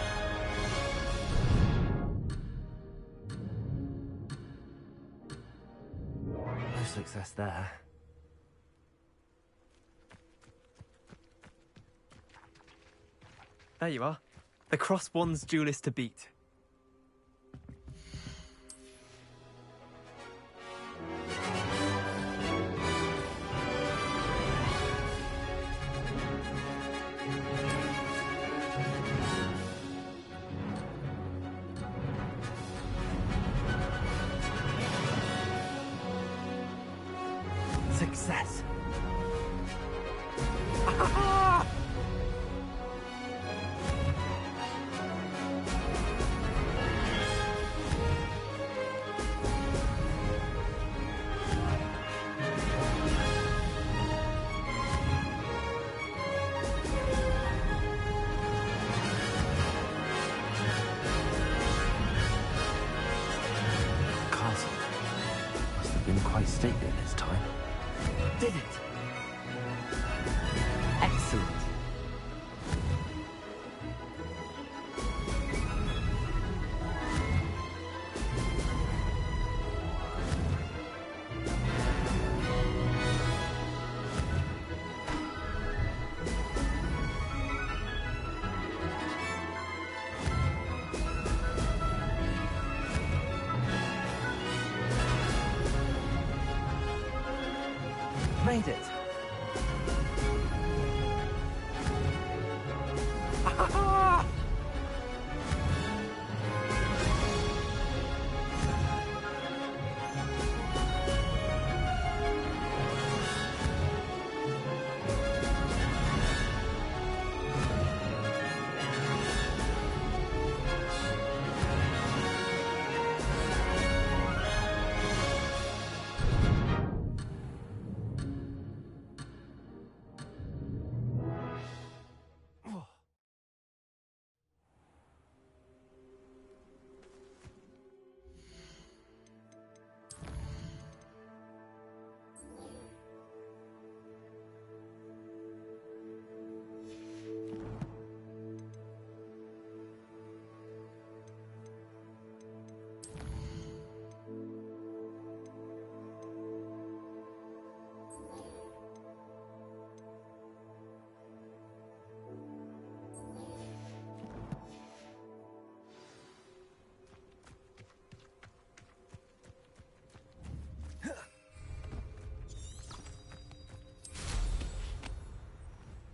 No success there. There you are. The Cross Wands duelist to beat. Success. Castle must have been quite stately in its time. Did it? Excellent. Made it.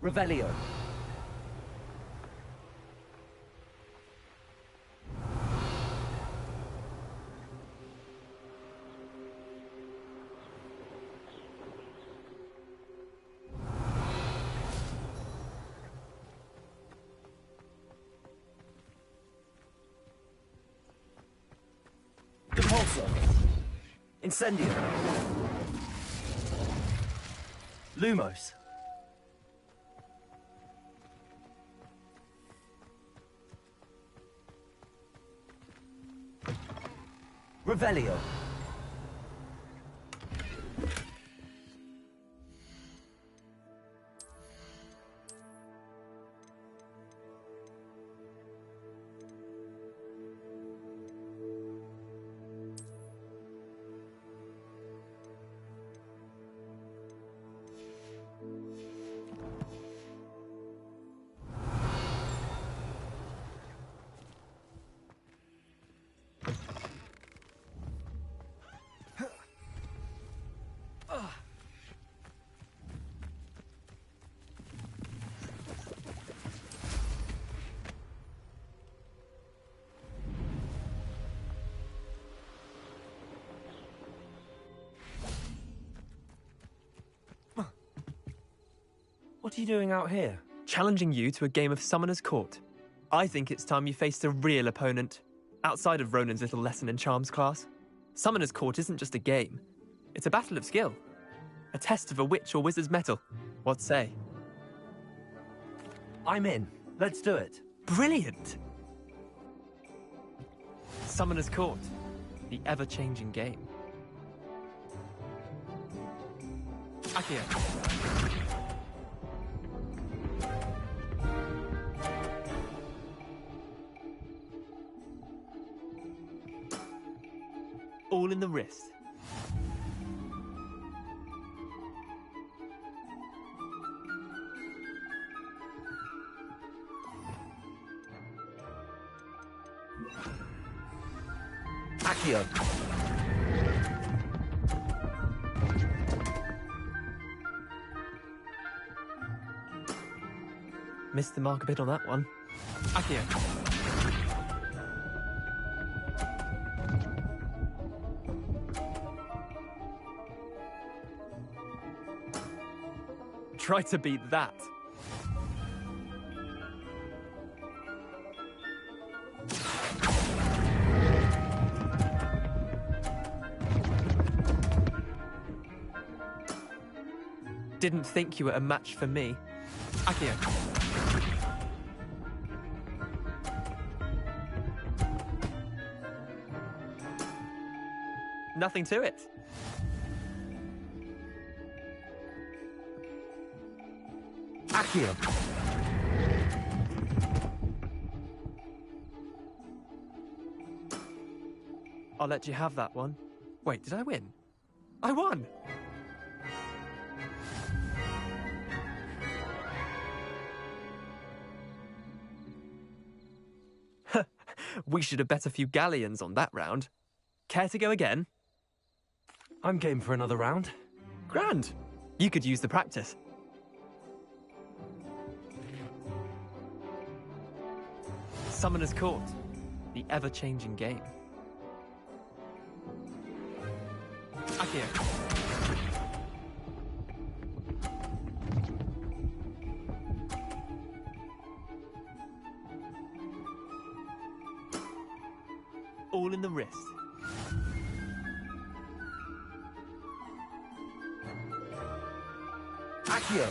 Revelio. Depulso. Incendio. Lumos. Revelio. What are you doing out here? Challenging you to a game of Summoner's Court. I think it's time you faced a real opponent, outside of Ronan's little lesson in charms class. Summoner's Court isn't just a game. It's a battle of skill. A test of a witch or wizard's mettle. What say? I'm in. Let's do it. Brilliant! Summoner's Court. The ever-changing game. Akio. All in the wrist. Akio. Missed the mark a bit on that one. Akio. Try to beat that. Didn't think you were a match for me. Akio. Nothing to it. Akio. I'll let you have that one. Wait, did I win? I won! We should have bet a few galleons on that round. Care to go again? I'm game for another round. Grand! You could use the practice. Summoner's Court. The ever-changing game. Akio. All in the wrist. Akio.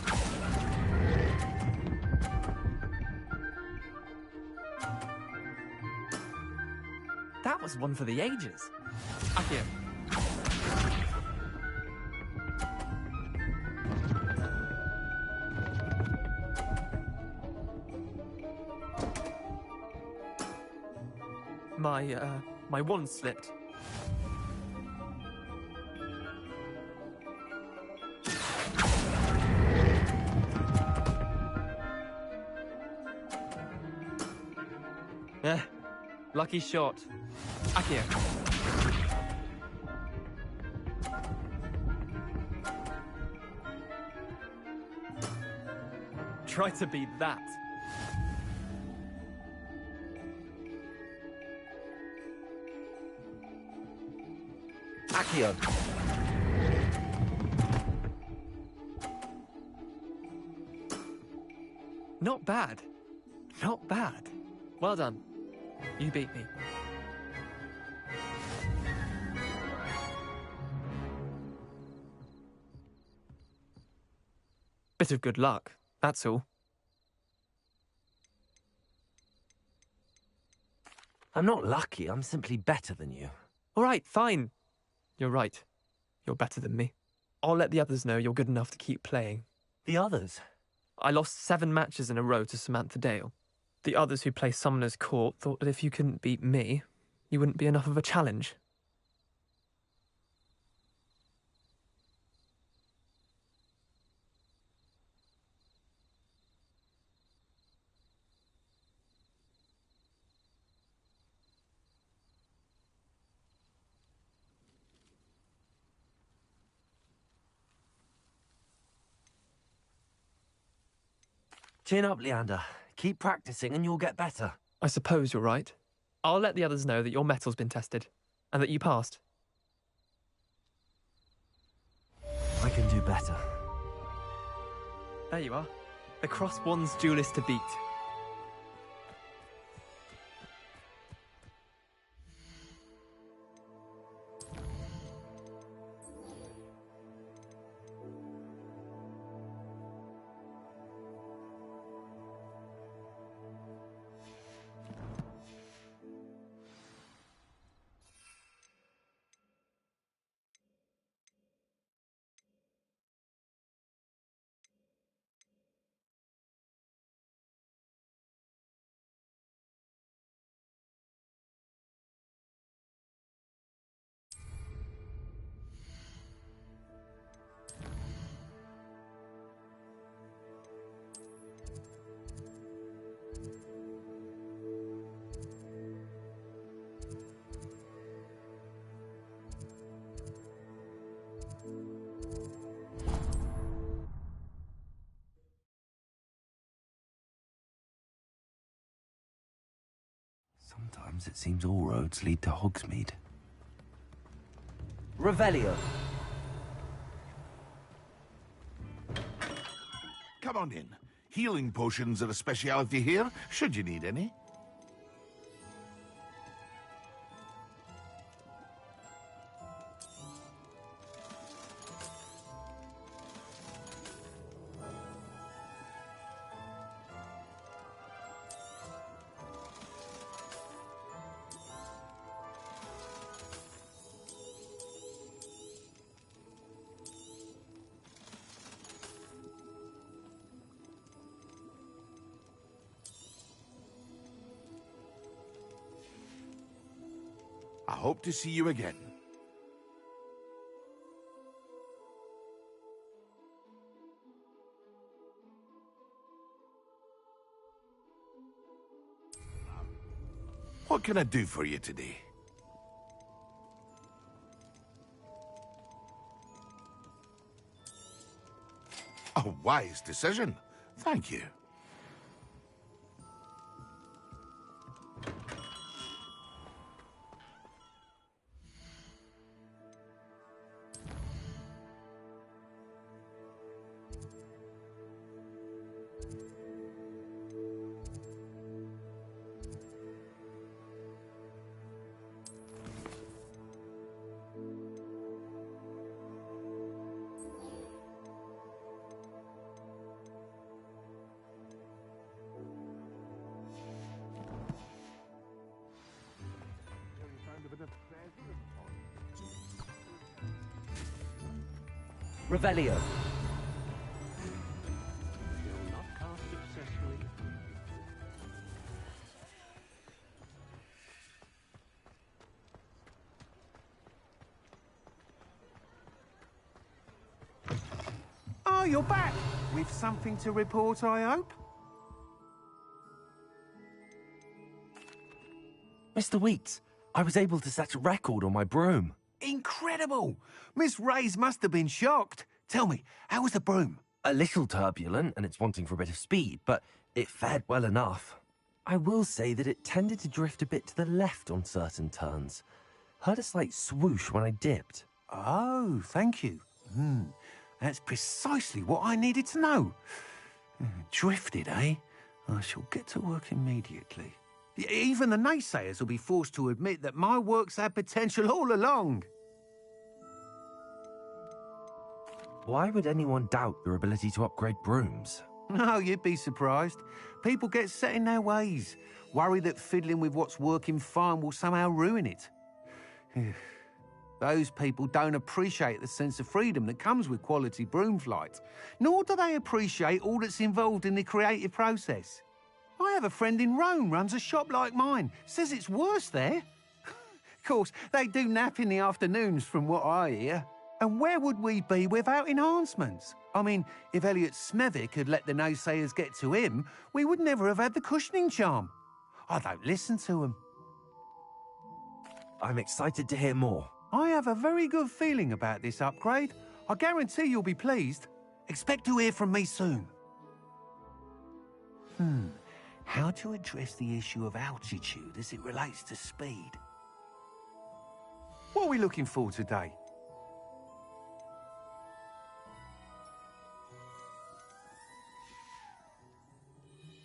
That was one for the ages. Akio. My wand slipped. Lucky shot. Akio. Try to beat that. Akio. Not bad. Not bad. Well done. You beat me. Bit of good luck, that's all. I'm not lucky, I'm simply better than you. All right, fine. You're right. You're better than me. I'll let the others know you're good enough to keep playing. The others? I lost 7 matches in a row to Samantha Dale. The others who play Summoner's Court thought that if you couldn't beat me, you wouldn't be enough of a challenge. Chin up, Leander. Keep practicing and you'll get better. I suppose you're right. I'll let the others know that your metal's been tested, and that you passed. I can do better. There you are. The Crosswands duelist to beat. Sometimes it seems all roads lead to Hogsmeade. Revelio. Come on in. Healing potions are a speciality here, should you need any. I hope to see you again. What can I do for you today? A wise decision. Thank you. Revelio. Oh, you're back! With something to report, I hope? Mr. Weeks, I was able to set a record on my broom. Incredible! Miss Reyes must have been shocked. Tell me, how was the broom? A little turbulent, and it's wanting for a bit of speed, but it fared well enough. I will say that it tended to drift a bit to the left on certain turns. Heard a slight swoosh when I dipped. Oh, thank you. That's precisely what I needed to know. Drifted, eh? I shall get to work immediately. Even the naysayers will be forced to admit that my work's had potential all along. Why would anyone doubt your ability to upgrade brooms? No, you'd be surprised. People get set in their ways, worry that fiddling with what's working fine will somehow ruin it. Those people don't appreciate the sense of freedom that comes with quality broom flight, nor do they appreciate all that's involved in the creative process. I have a friend in Rome runs a shop like mine, says it's worse there. Of course, they do nap in the afternoons from what I hear. And where would we be without enhancements? I mean, if Elliot Smethwick had let the naysayers get to him, we would never have had the cushioning charm. I don't listen to them. I'm excited to hear more. I have a very good feeling about this upgrade. I guarantee you'll be pleased. Expect to hear from me soon. How to address the issue of altitude as it relates to speed? What are we looking for today?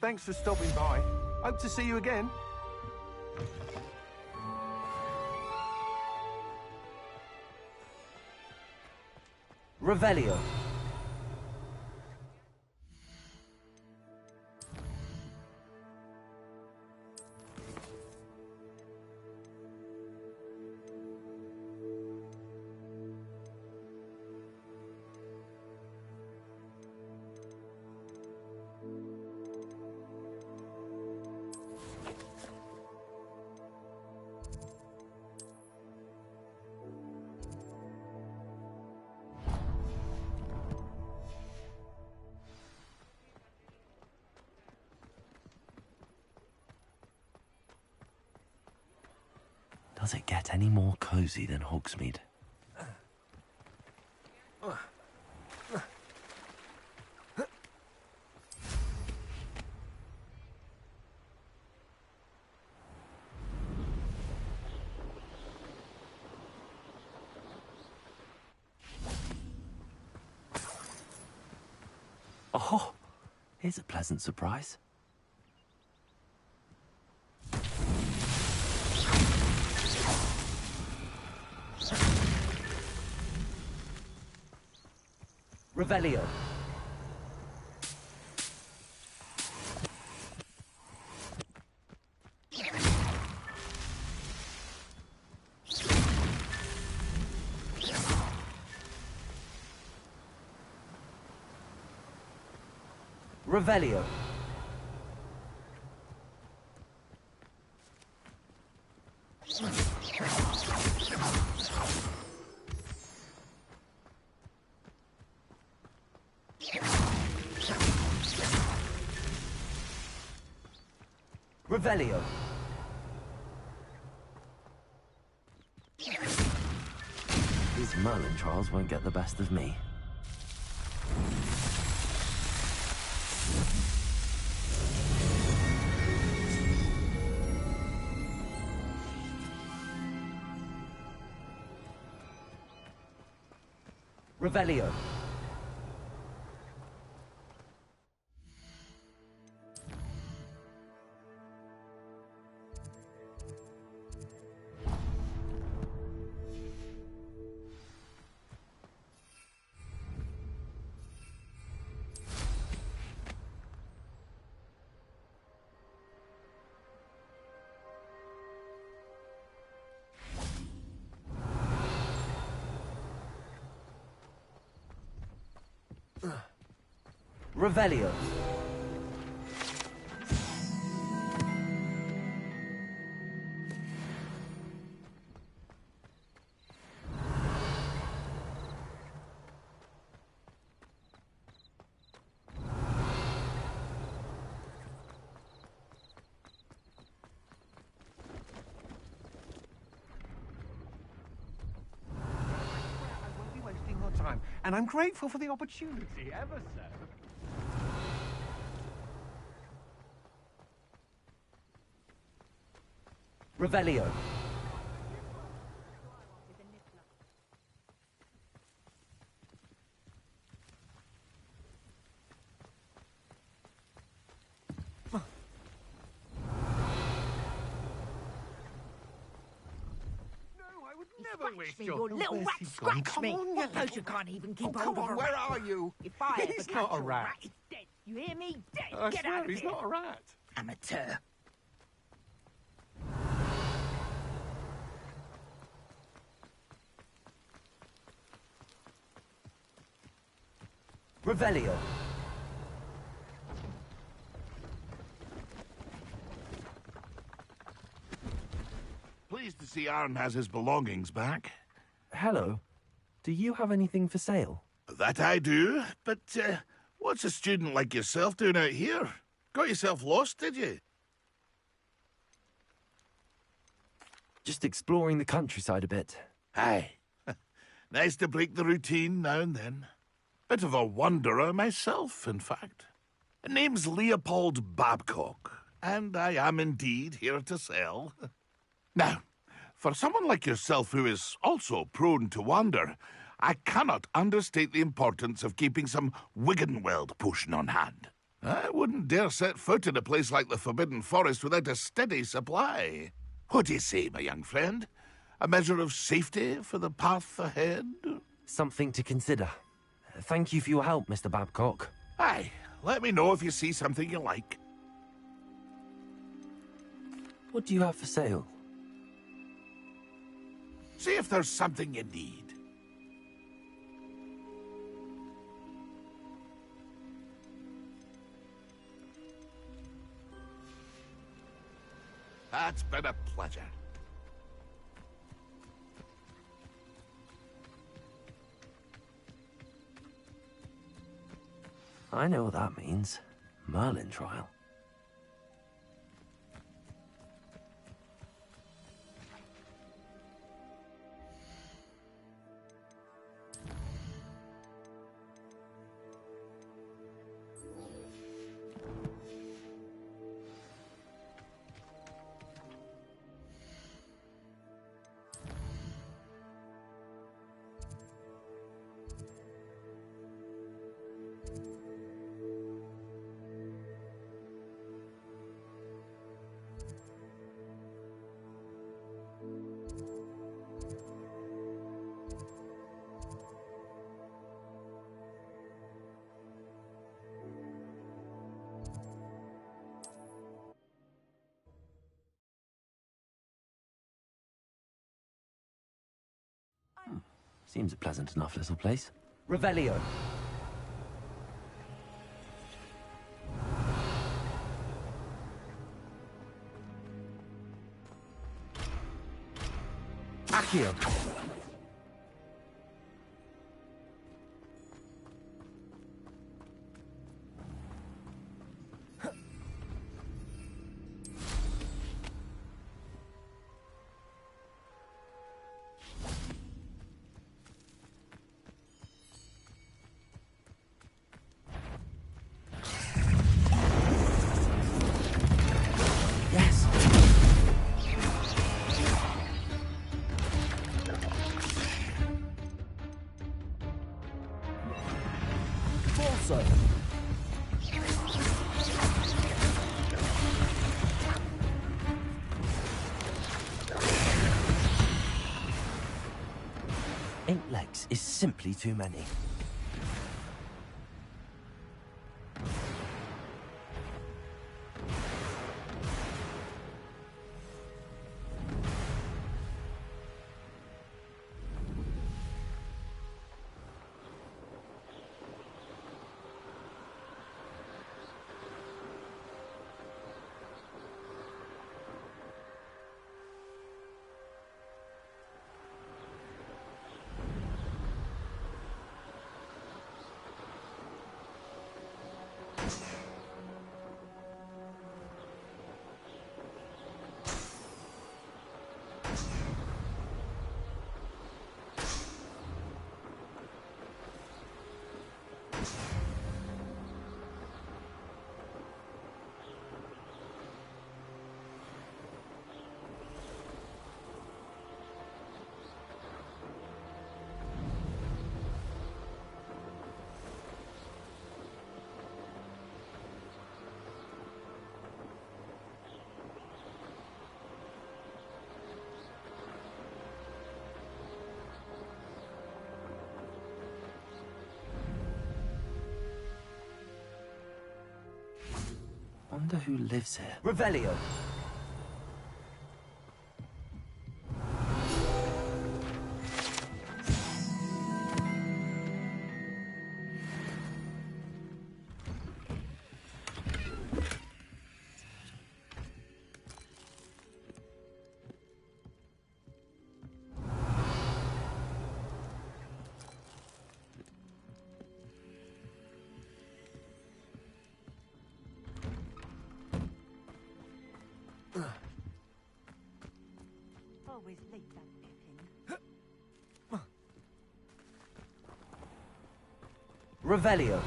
Thanks for stopping by. Hope to see you again. Revelio. Does it get any more cozy than Hogsmeade? Oh, here's a pleasant surprise. Revelio. Revelio. Revelio. These Merlin trials won't get the best of me. Revelio. Revelio. Time, and I'm grateful for the opportunity, ever so. Revelio. Never waste your little rat scratched me. I suppose you can't even keep hold of a rat. Where are you? If I ever He's catch not a a rat. it's dead. You hear me? Dead. I Get swear, out of he's here. not a rat. Amateur. Revelio. Pleased to see Aaron has his belongings back. Hello. Do you have anything for sale? That I do, but what's a student like yourself doing out here? Got yourself lost, did you? Just exploring the countryside a bit. Aye. Nice to break the routine now and then. Bit of a wanderer myself, in fact. Name's Leopold Babcock, and I am indeed here to sell. Now, for someone like yourself who is also prone to wander, I cannot understate the importance of keeping some Wiggenweld potion on hand. I wouldn't dare set foot in a place like the Forbidden Forest without a steady supply. What do you say, my young friend? A measure of safety for the path ahead? Something to consider. Thank you for your help, Mr. Babcock. Aye, let me know if you see something you like. What do you have for sale? See if there's something you need. That's been a pleasure. I know what that means. Merlin trial. Seems a pleasant enough little place. Revelio. Accio. Also. Ink legs is simply too many. Wonder who lives here. Revelio. Always late, that Pippin. Revelio.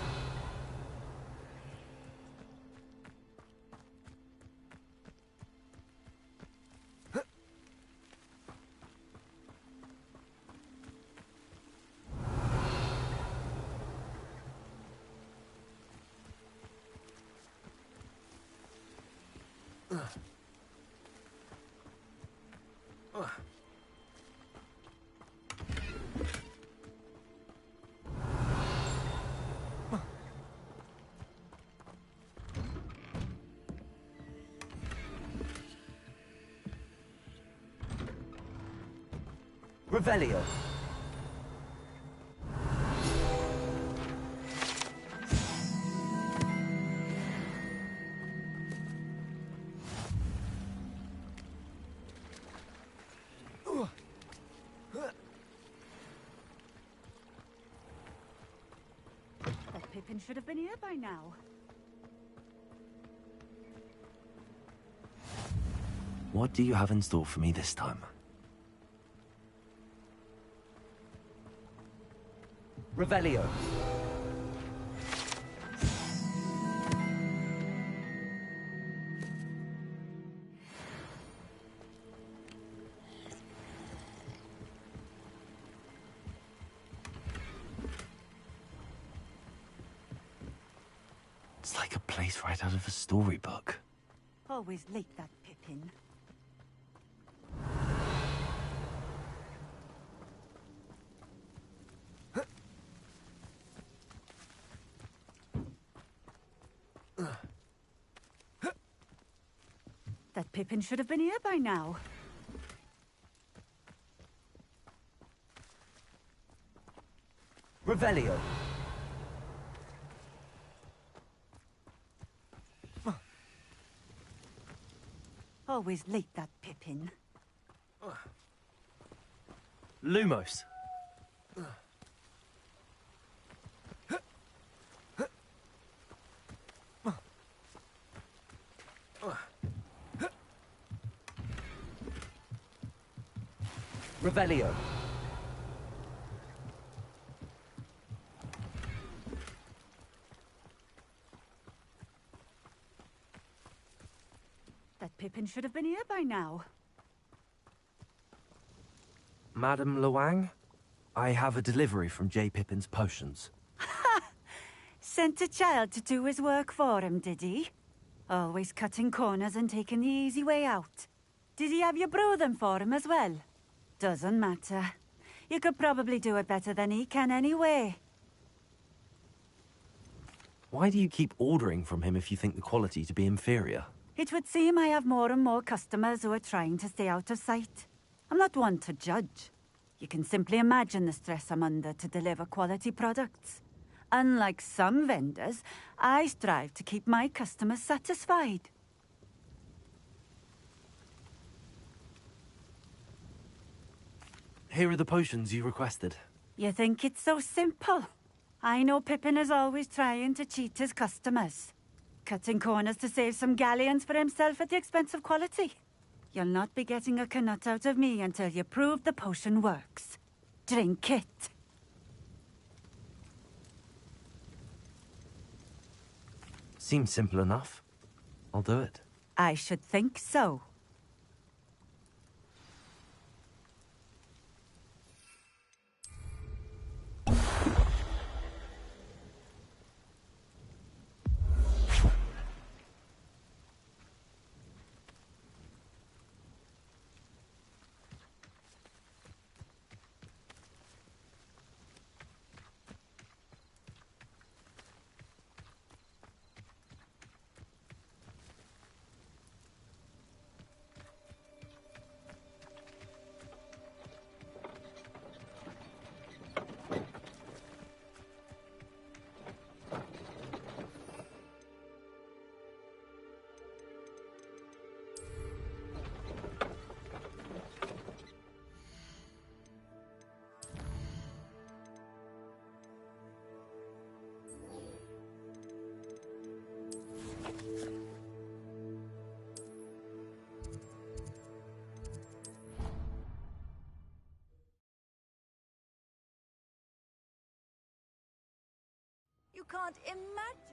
Revelio. That Pippin should have been here by now. What do you have in store for me this time? Revelio. It's like a place right out of a storybook. Always late, that Pippin. That Pippin should have been here by now. Revelio. Always late, that Pippin. Lumos. Revelio. That Pippin should have been here by now. Madam Luang, I have a delivery from J. Pippin's Potions. Sent a child to do his work for him, did he? Always cutting corners and taking the easy way out. Did he have you brew them for him as well? Doesn't matter. You could probably do it better than he can anyway. Why do you keep ordering from him if you think the quality to be inferior? It would seem I have more and more customers who are trying to stay out of sight. I'm not one to judge. You can simply imagine the stress I'm under to deliver quality products. Unlike some vendors, I strive to keep my customers satisfied. Here are the potions you requested. You think it's so simple? I know Pippin is always trying to cheat his customers. Cutting corners to save some galleons for himself at the expense of quality. You'll not be getting a canut out of me until you prove the potion works. Drink it. Seems simple enough. I'll do it. I should think so. You can't imagine.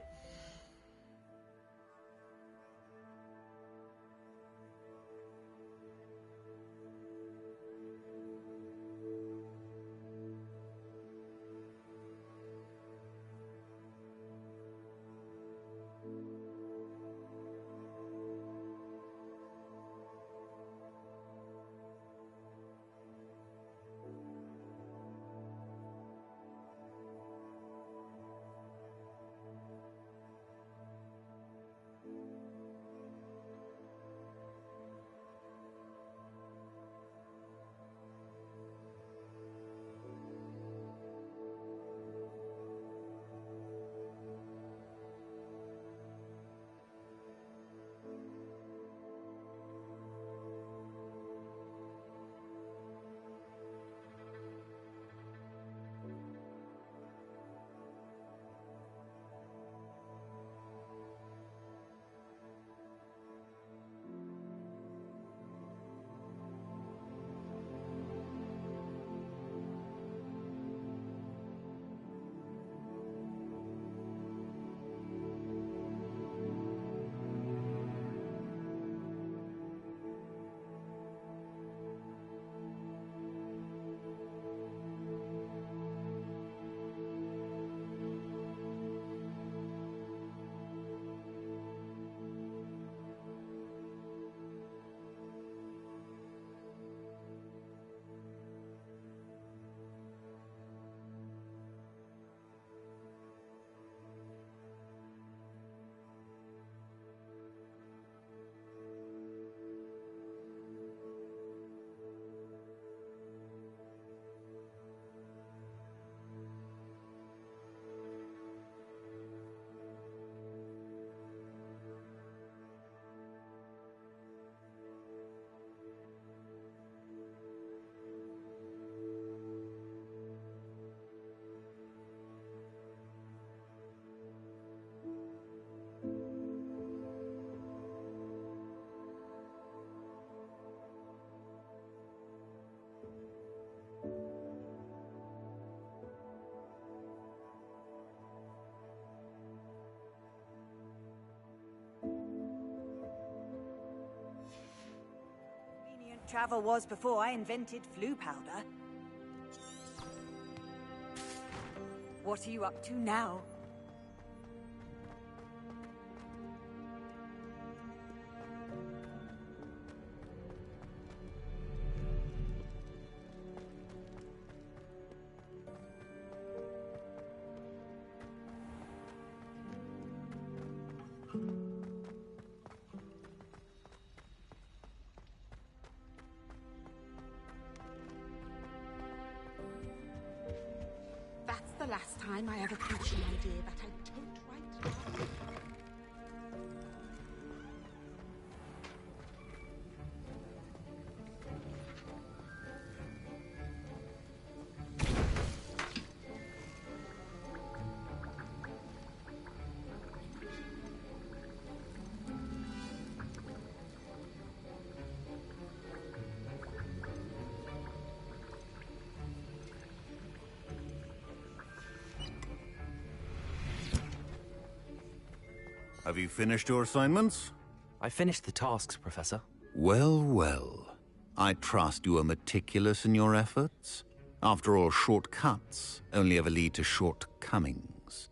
Travel was before I invented flu powder. What are you up to now? That's the last time I ever preach an idea that I don't write down. Have you finished your assignments? I finished the tasks, Professor. Well, well. I trust you are meticulous in your efforts. After all, shortcuts only ever lead to shortcomings.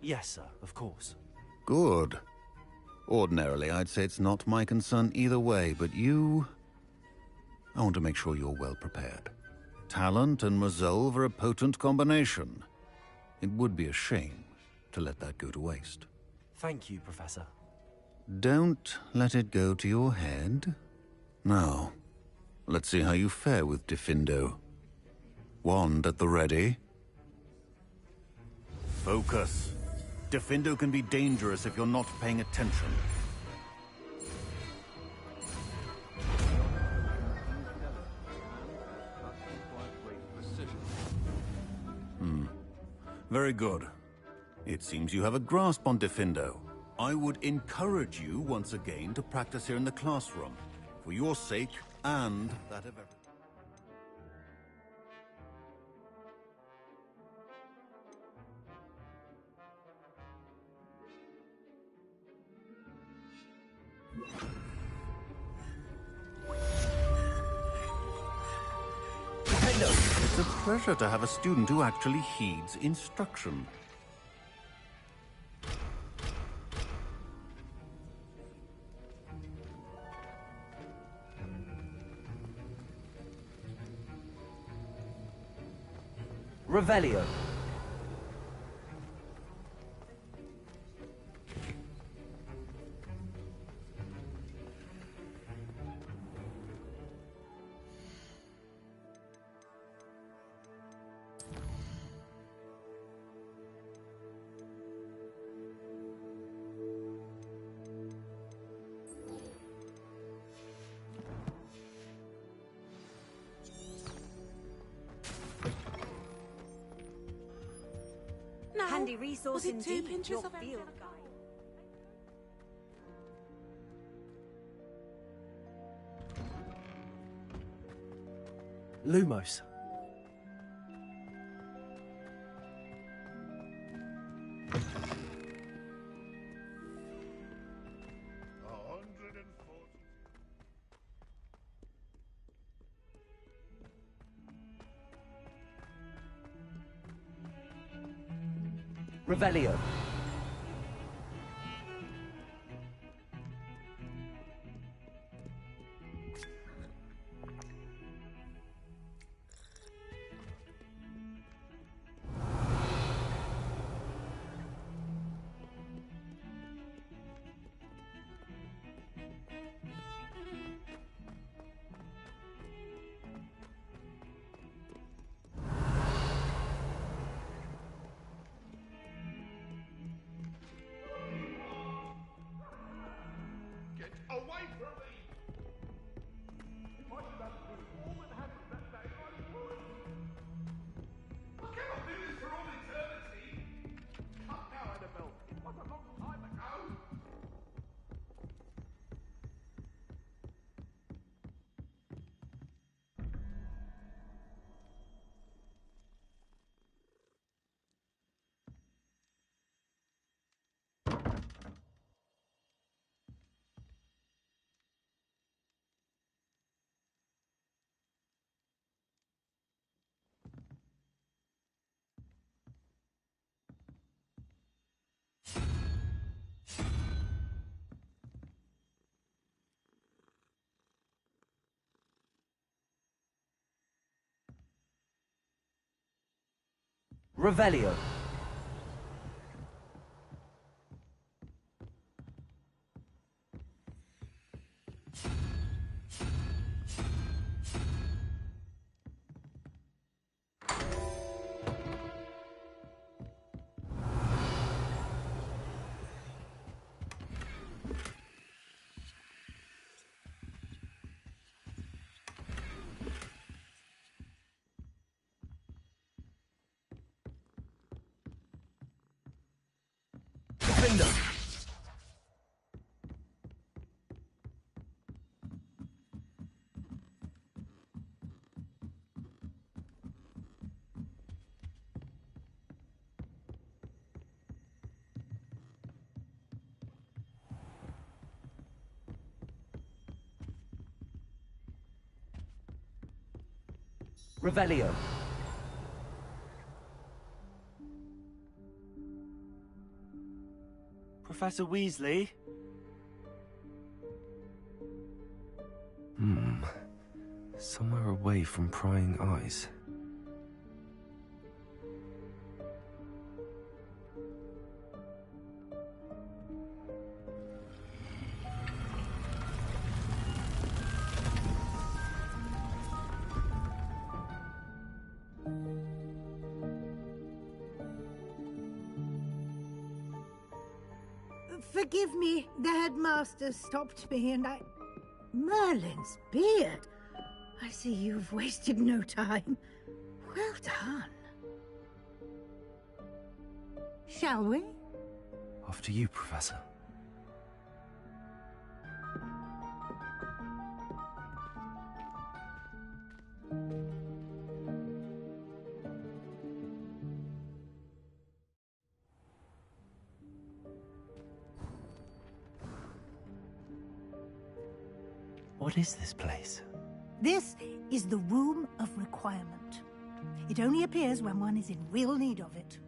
Yes, sir, of course. Good. Ordinarily, I'd say it's not my concern either way, but you... I want to make sure you're well prepared. Talent and resolve are a potent combination. It would be a shame to let that go to waste. Thank you, Professor. Don't let it go to your head. Now, let's see how you fare with Diffindo. Wand at the ready. Focus. Diffindo can be dangerous if you're not paying attention. Very good. It seems you have a grasp on Diffindo. I would encourage you once again to practice here in the classroom, for your sake and that of everyone. It's a pleasure to have a student who actually heeds instruction. Revelio. Handy resource was it 2 indeed, pinches your of field angelic? guide. Lumos. Revelio. Revelio. Defender. Revelio. Professor Weasley? Somewhere away from prying eyes. Forgive me, the headmaster stopped me and I... Merlin's beard! I see you've wasted no time. Well done. Shall we? After you, Professor. What is this place? This is the Room of Requirement. It only appears when one is in real need of it.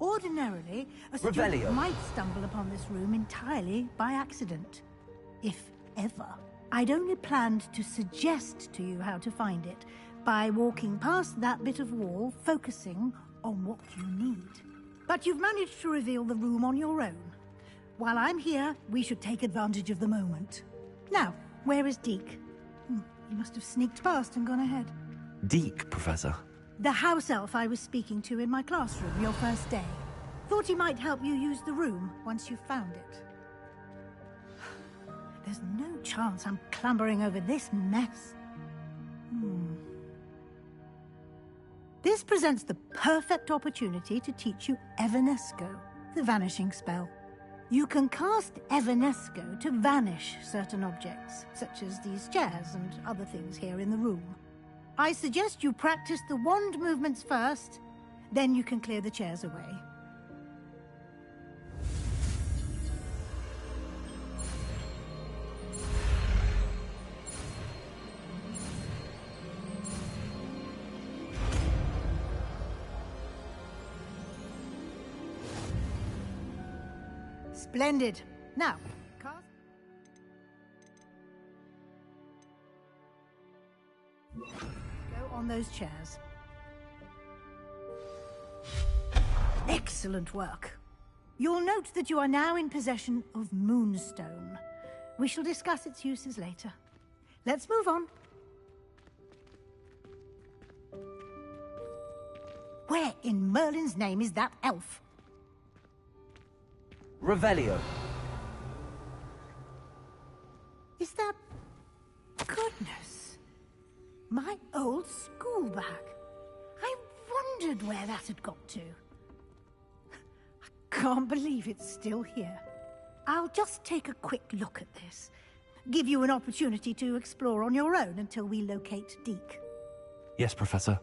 Ordinarily, a student Revelio. might stumble upon this room entirely by accident. If ever. I'd only planned to suggest to you how to find it by walking past that bit of wall, focusing on what you need. But you've managed to reveal the room on your own. While I'm here, we should take advantage of the moment. Now, where is Deke? He must have sneaked past and gone ahead. Deke, Professor. The house elf I was speaking to in my classroom your first day. Thought he might help you use the room once you found it. There's no chance I'm clambering over this mess. This presents the perfect opportunity to teach you Evanesco, the vanishing spell. You can cast Evanesco to vanish certain objects, such as these chairs and other things here in the room. I suggest you practice the wand movements first, then you can clear the chairs away. Splendid. Now, cast. Go on those chairs. Excellent work. You'll note that you are now in possession of Moonstone. We shall discuss its uses later. Let's move on. Where in Merlin's name is that elf? Revelio. Is that... Goodness. My old school bag. I wondered where that had got to. I can't believe it's still here. I'll just take a quick look at this. Give you an opportunity to explore on your own until we locate Deke. Yes, Professor.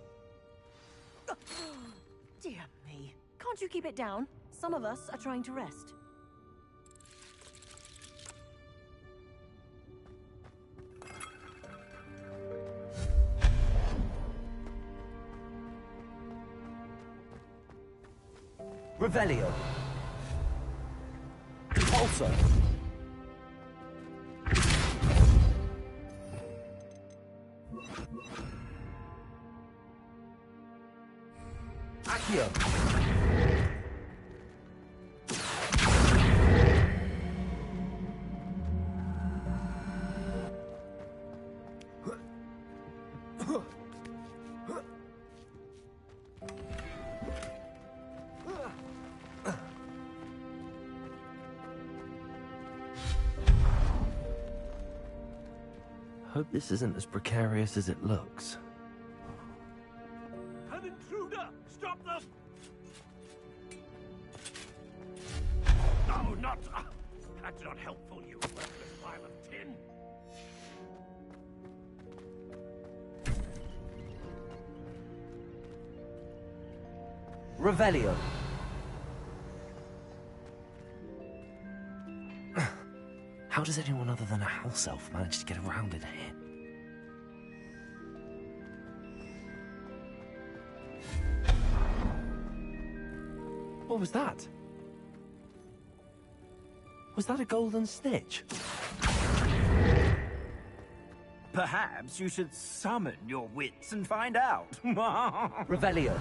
Dear me. Can't you keep it down? Some of us are trying to rest. Revelio. Repulsor. Accio. Hope this isn't as precarious as it looks. An intruder! Stop them! No, not... that's not helpful, you worthless pile of tin. Revelio. How does anyone other than a house elf manage to get around in here? What was that? Was that a golden snitch? Perhaps you should summon your wits and find out. Revelio.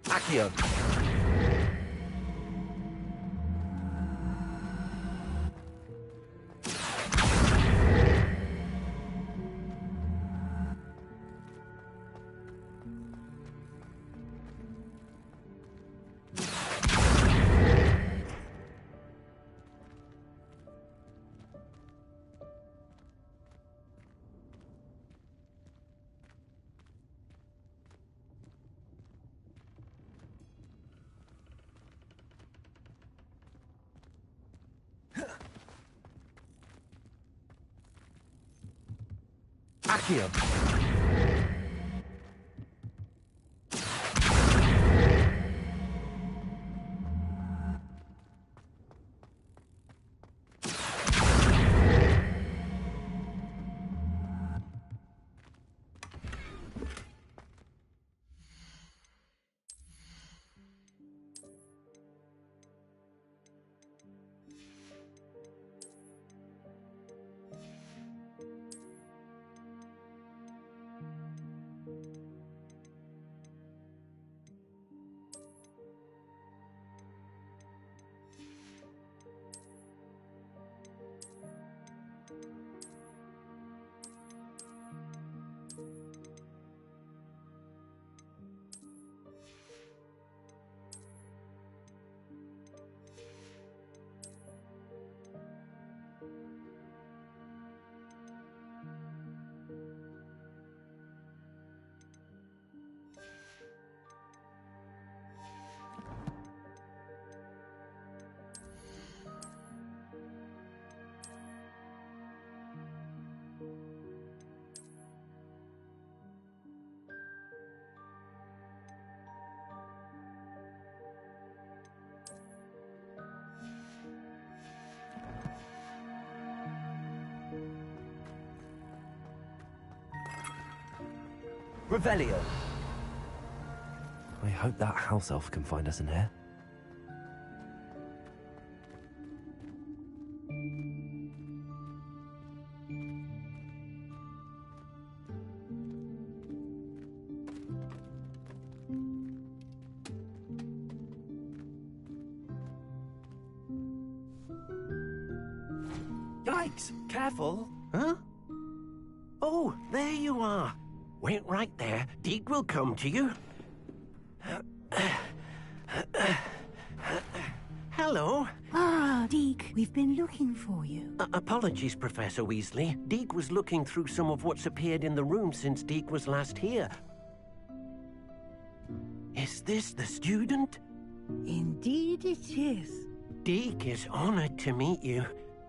Accio. Accio. Revelio. I hope that house elf can find us in here. Yikes! Careful! Huh? Oh, there you are. Wait right there. Deke will come to you. Hello. Ah, Deke, we've been looking for you. Apologies, Professor Weasley. Deke was looking through some of what's appeared in the room since Deke was last here. Is this the student? Indeed it is. Deke is honored to meet you.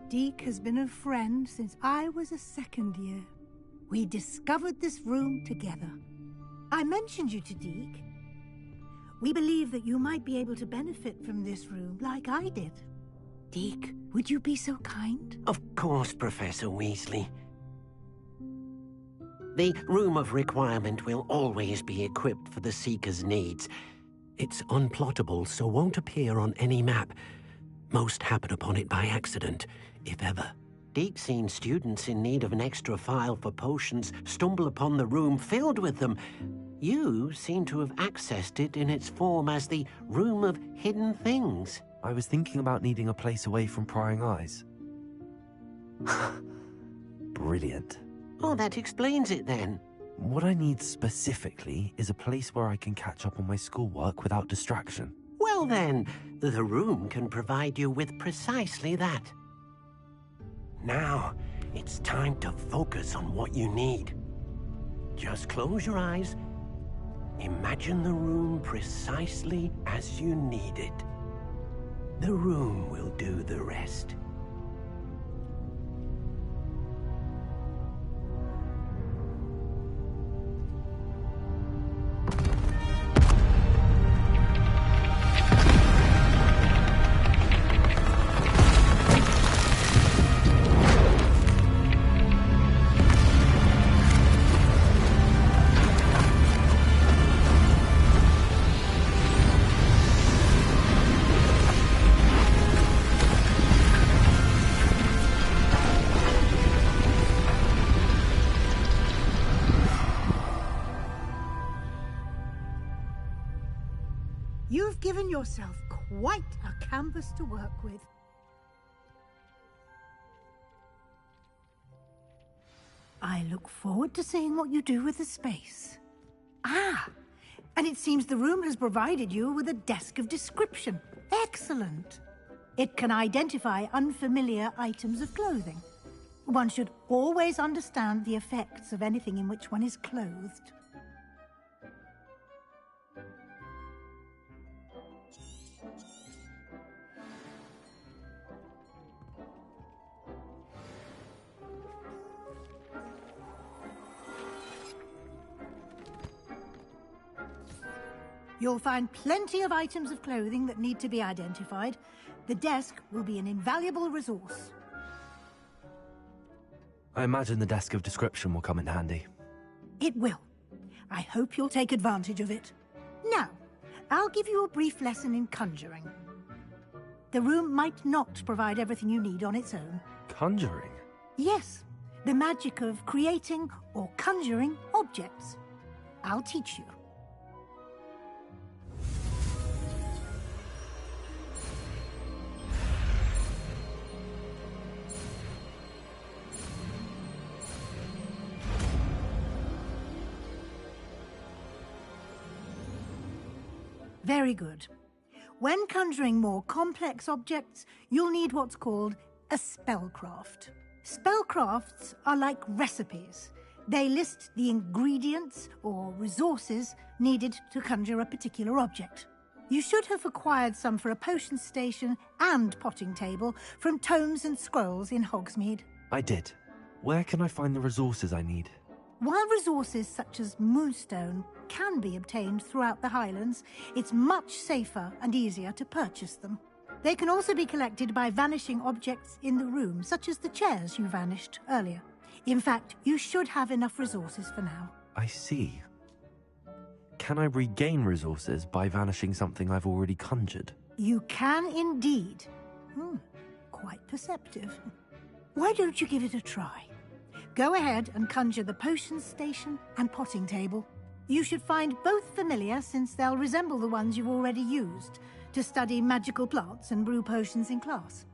Deke has been a friend since I was a second year. We discovered this room together. I mentioned you to Deke. We believe that you might be able to benefit from this room like I did. Deke, would you be so kind? Of course, Professor Weasley. The Room of Requirement will always be equipped for the Seeker's needs. It's unplottable, so won't appear on any map. Most happen upon it by accident, if ever. Deke's seen students in need of an extra file for potions stumble upon the room filled with them. You seem to have accessed it in its form as the Room of Hidden Things. I was thinking about needing a place away from prying eyes. Brilliant. Oh, that explains it then. What I need specifically is a place where I can catch up on my schoolwork without distraction. Well then, the room can provide you with precisely that. Now, it's time to focus on what you need. Just close your eyes. Imagine the room precisely as you need it. The room will do the rest. You've given yourself quite a canvas to work with. I look forward to seeing what you do with the space. Ah, and it seems the room has provided you with a desk of description. Excellent. It can identify unfamiliar items of clothing. One should always understand the effects of anything in which one is clothed. You'll find plenty of items of clothing that need to be identified. The desk will be an invaluable resource. I imagine the desk of description will come in handy. It will. I hope you'll take advantage of it. Now, I'll give you a brief lesson in conjuring. The room might not provide everything you need on its own. Conjuring? Yes, the magic of creating or conjuring objects. I'll teach you. Very good. When conjuring more complex objects, you'll need what's called a spellcraft. Spellcrafts are like recipes. They list the ingredients or resources needed to conjure a particular object. You should have acquired some for a potion station and potting table from tomes and scrolls in Hogsmeade. I did. Where can I find the resources I need? While resources such as moonstone can be obtained throughout the Highlands, it's much safer and easier to purchase them. They can also be collected by vanishing objects in the room, such as the chairs you vanished earlier. In fact, you should have enough resources for now. I see. Can I regain resources by vanishing something I've already conjured? You can indeed. Quite perceptive. Why don't you give it a try? Go ahead and conjure the potion station and potting table. You should find both familiar, since they'll resemble the ones you've already used to study magical plants and brew potions in class.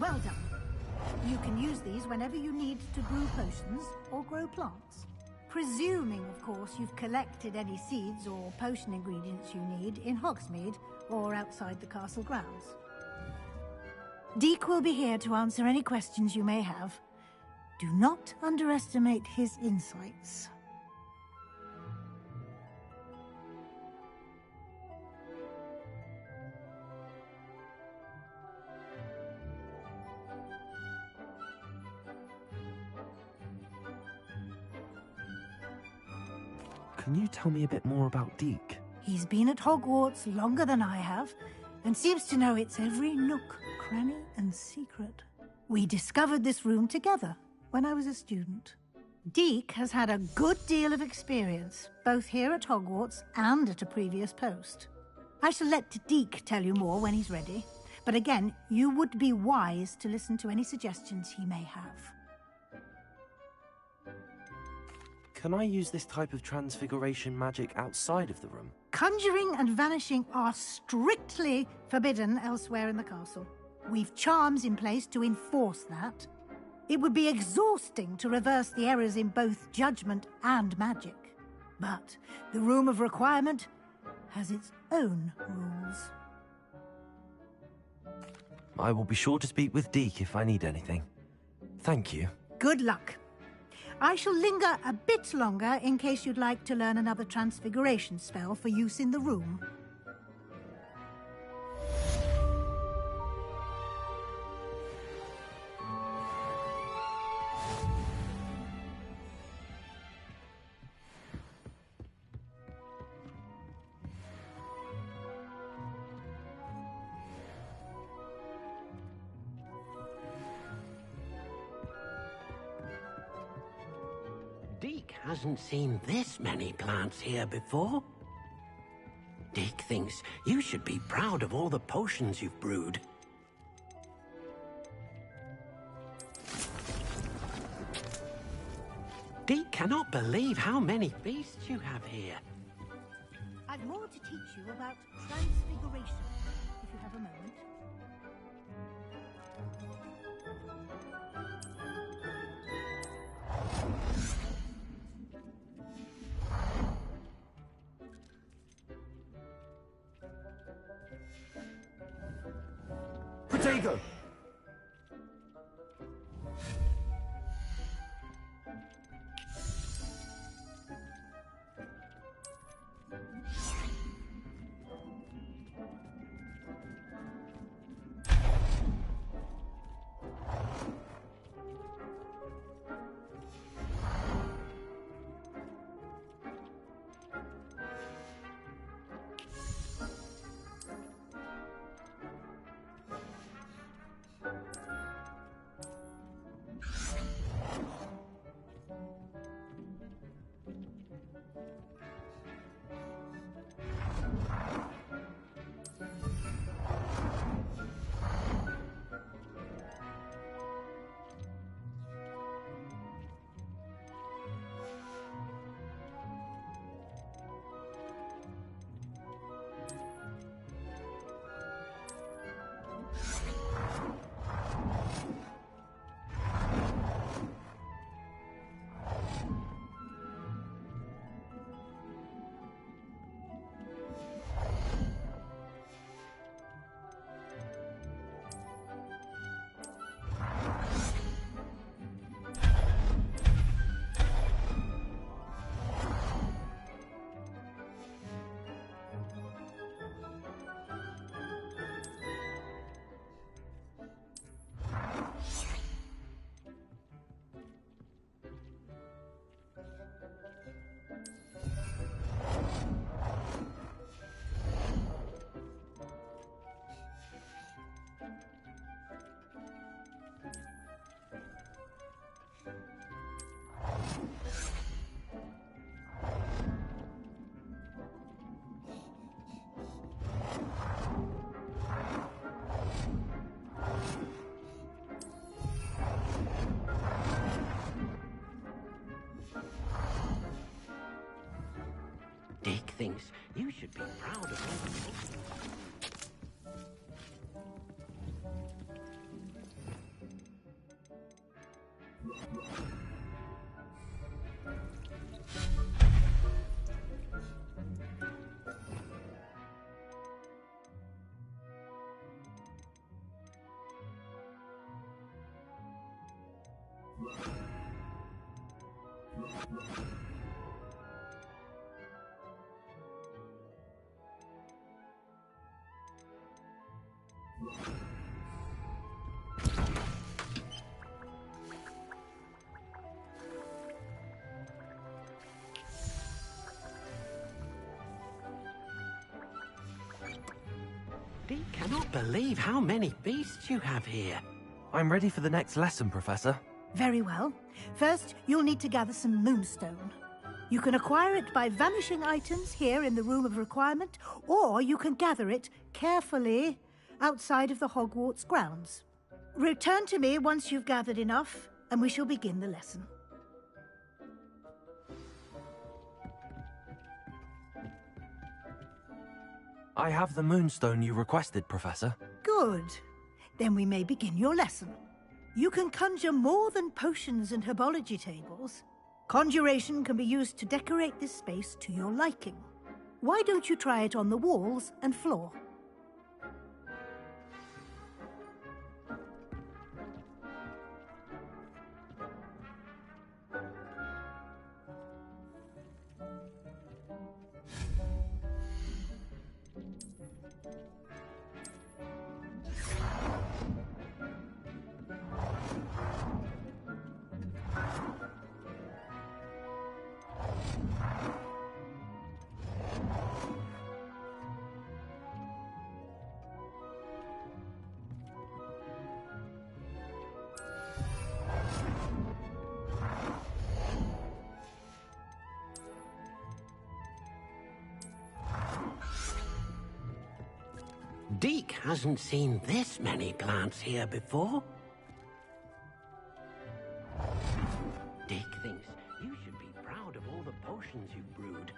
Well done. You can use these whenever you need to brew potions or grow plants. Presuming, of course, you've collected any seeds or potion ingredients you need in Hogsmeade or outside the castle grounds. Deke will be here to answer any questions you may have. Do not underestimate his insights. Can you tell me a bit more about Deke? He's been at Hogwarts longer than I have, and seems to know its every nook, cranny, and secret. We discovered this room together when I was a student. Deke has had a good deal of experience, both here at Hogwarts and at a previous post. I shall let Deke tell you more when he's ready, but again, you would be wise to listen to any suggestions he may have. Can I use this type of transfiguration magic outside of the room? Conjuring and vanishing are strictly forbidden elsewhere in the castle. We've charms in place to enforce that. It would be exhausting to reverse the errors in both judgment and magic. But the Room of Requirement has its own rules. I will be sure to speak with Deke if I need anything. Thank you. Good luck. I shall linger a bit longer in case you'd like to learn another transfiguration spell for use in the room. Deke hasn't seen this many plants here before. Deke thinks you should be proud of all the potions you've brewed. Deke cannot believe how many beasts you have here. I've more to teach you about transfiguration, if you have a moment. Potato! Deke thinks you should be proud of all the potions. Dee cannot believe how many beasts you have here. I'm ready for the next lesson, Professor. Very well. First, you'll need to gather some moonstone. You can acquire it by vanishing items here in the Room of Requirement, or you can gather it carefully outside of the Hogwarts grounds. Return to me once you've gathered enough, and we shall begin the lesson. I have the moonstone you requested, Professor. Good. Then we may begin your lesson. You can conjure more than potions and herbology tables. Conjuration can be used to decorate this space to your liking. Why don't you try it on the walls and floor? Deke hasn't seen this many plants here before. Deke thinks you should be proud of all the potions you've brewed.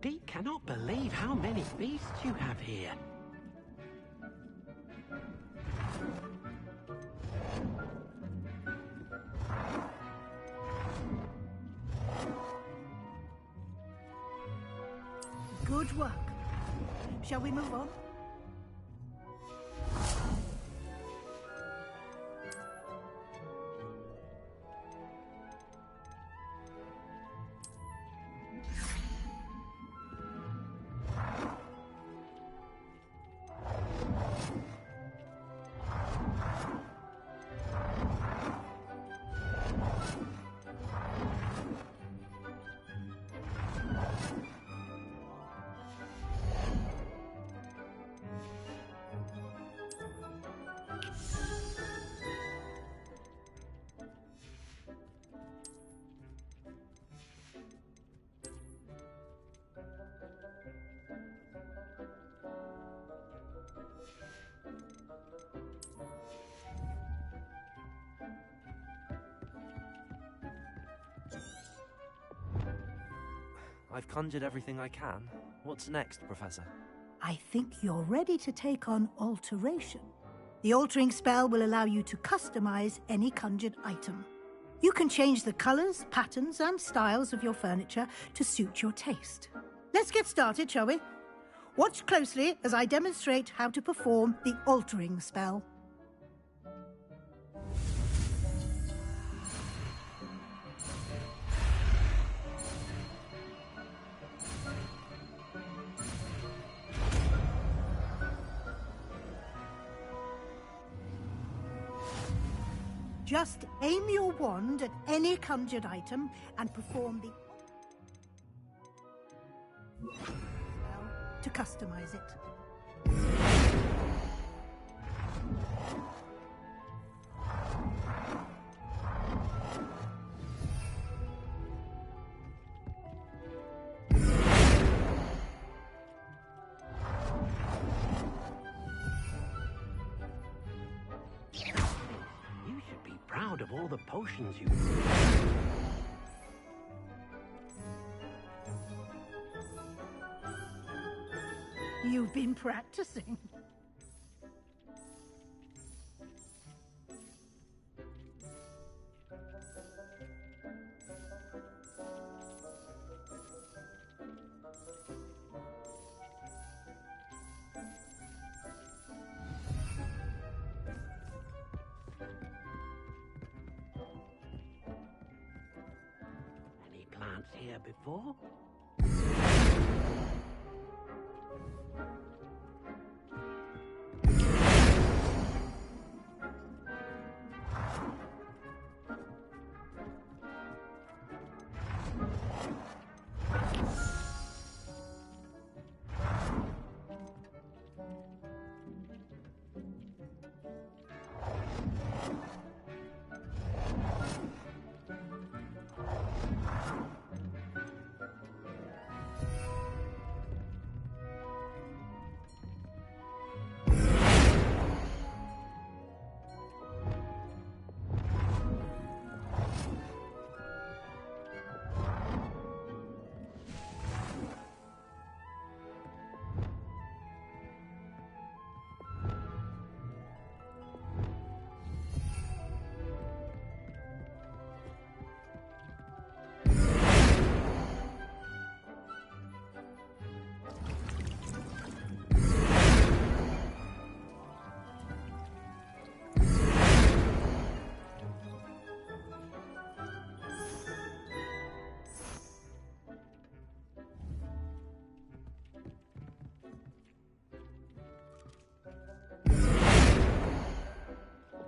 Deke cannot believe how many beasts you have here. Good work. Shall we move on? I've conjured everything I can. What's next, Professor? I think you're ready to take on alteration. The altering spell will allow you to customize any conjured item. You can change the colors, patterns, and styles of your furniture to suit your taste. Let's get started, shall we? Watch closely as I demonstrate how to perform the altering spell. Just aim your wand at any conjured item and perform the spell to customize it. You should be proud of all the potions you... You've been practicing. Any plants here before?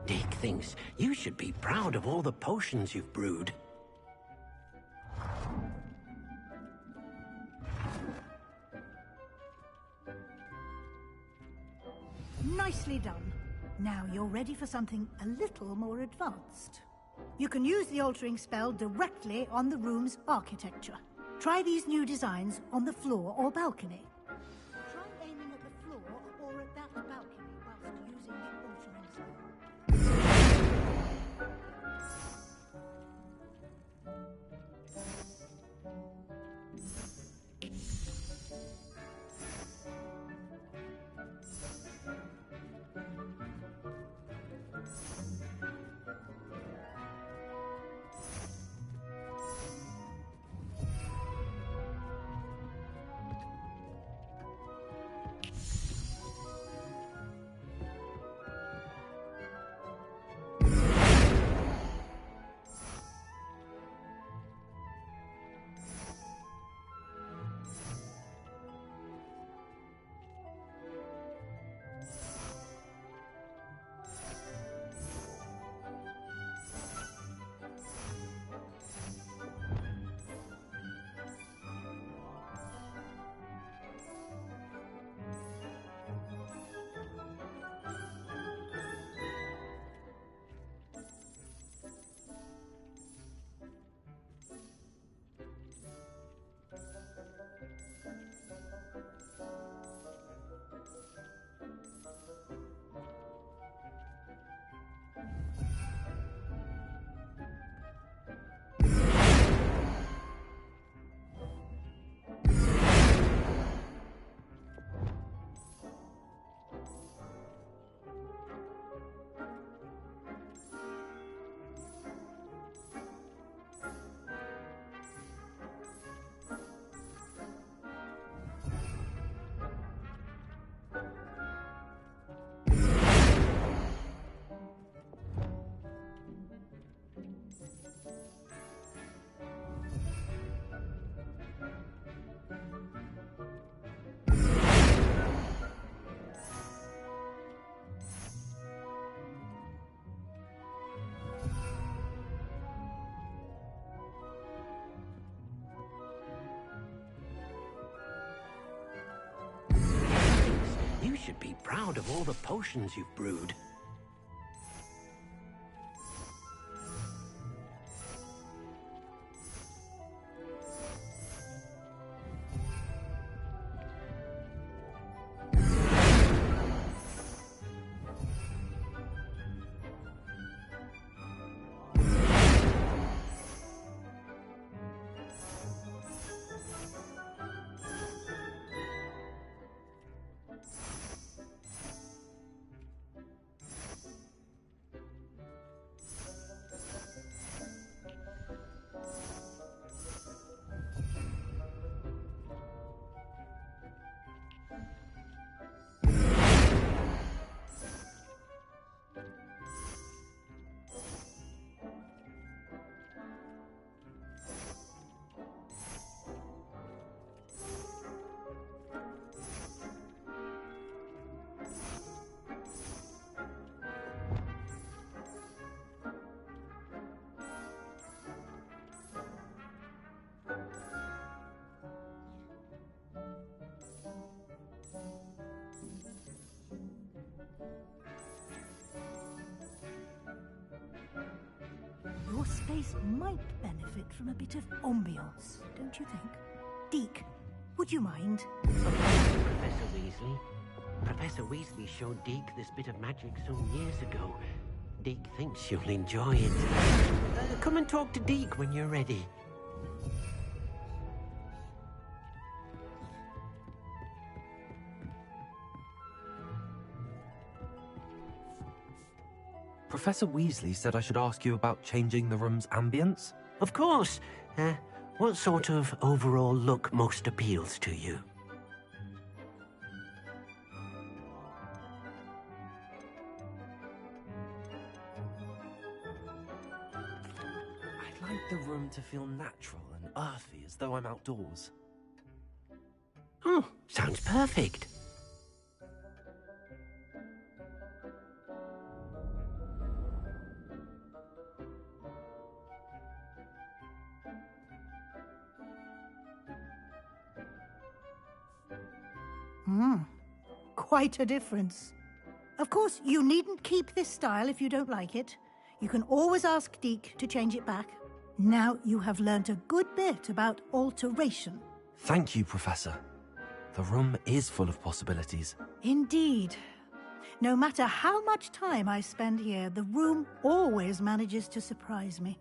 Dick thinks you should be proud of all the potions you've brewed. Nicely done. Now you're ready for something a little more advanced. You can use the altering spell directly on the room's architecture. Try these new designs on the floor or balcony. Try aiming at the floor or at that balcony whilst using the altering spell. should be proud of all the potions you've brewed. Your space might benefit from a bit of ambiance, don't you think? Deke, would you mind? Professor Weasley. Professor Weasley showed Deke this bit of magic some years ago. Deke thinks you'll enjoy it. Come and talk to Deke when you're ready. Professor Weasley said I should ask you about changing the room's ambience? Of course. What sort of overall look most appeals to you? I'd like the room to feel natural and earthy, as though I'm outdoors. Oh, sounds perfect. Quite a difference. Of course, you needn't keep this style if you don't like it. You can always ask Deke to change it back. Now you have learnt a good bit about alteration. Thank you, Professor. The room is full of possibilities. Indeed. No matter how much time I spend here, the room always manages to surprise me.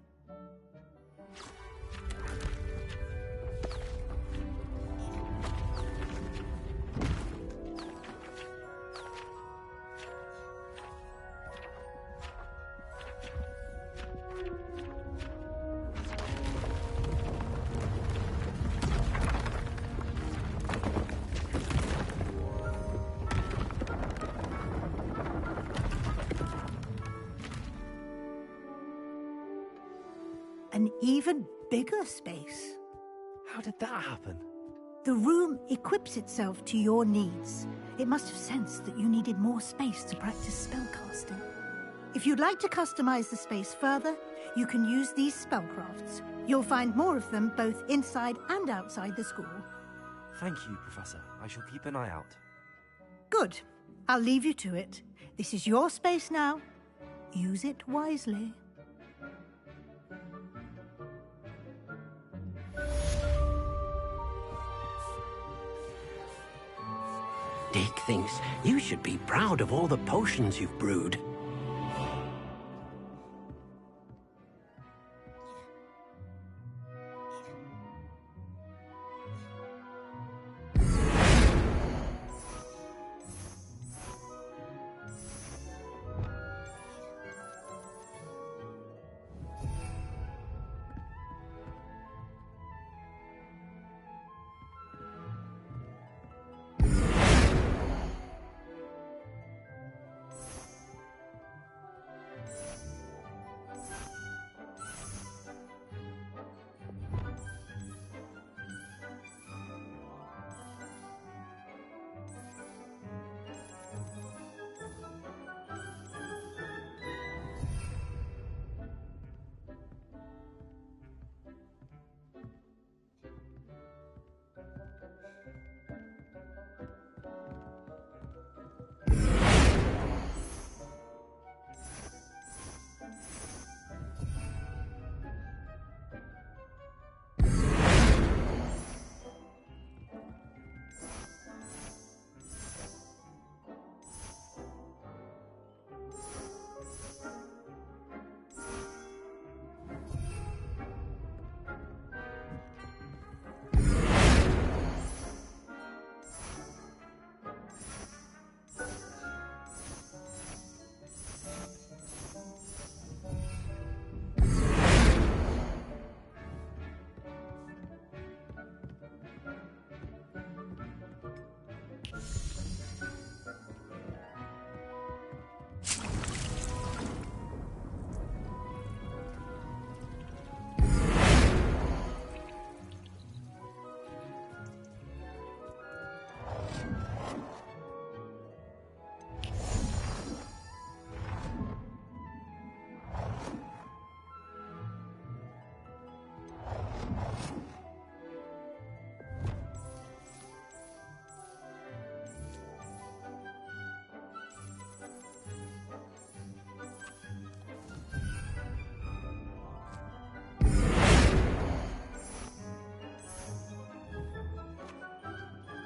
An even bigger space. How did that happen? The room equips itself to your needs. It must have sensed that you needed more space to practice spellcasting. If you'd like to customize the space further, you can use these spellcrafts. You'll find more of them both inside and outside the school. Thank you, Professor. I shall keep an eye out. Good. I'll leave you to it. This is your space now. Use it wisely. Deke thinks you should be proud of all the potions you've brewed.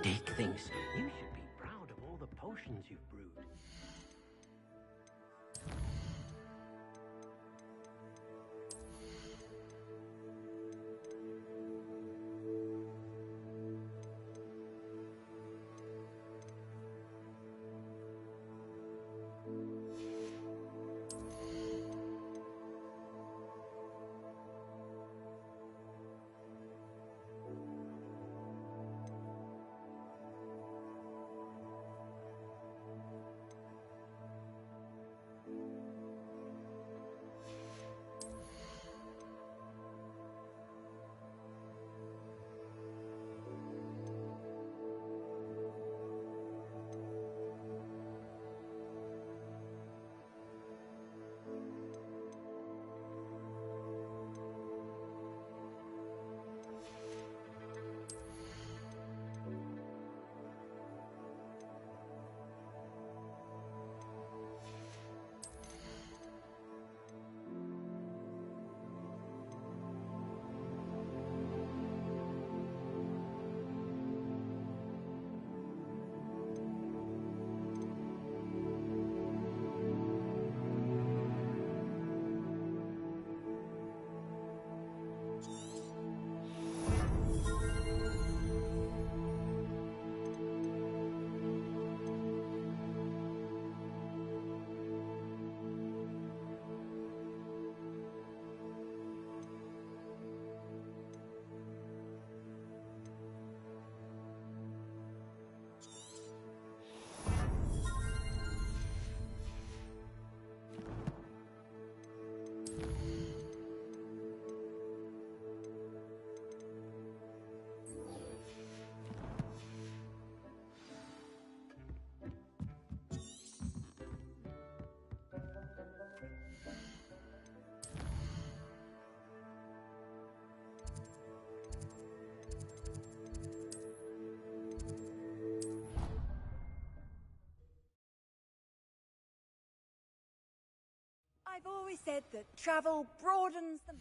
Dick thinks you should be proud of all the potions you've brewed. I've always said that travel broadens the...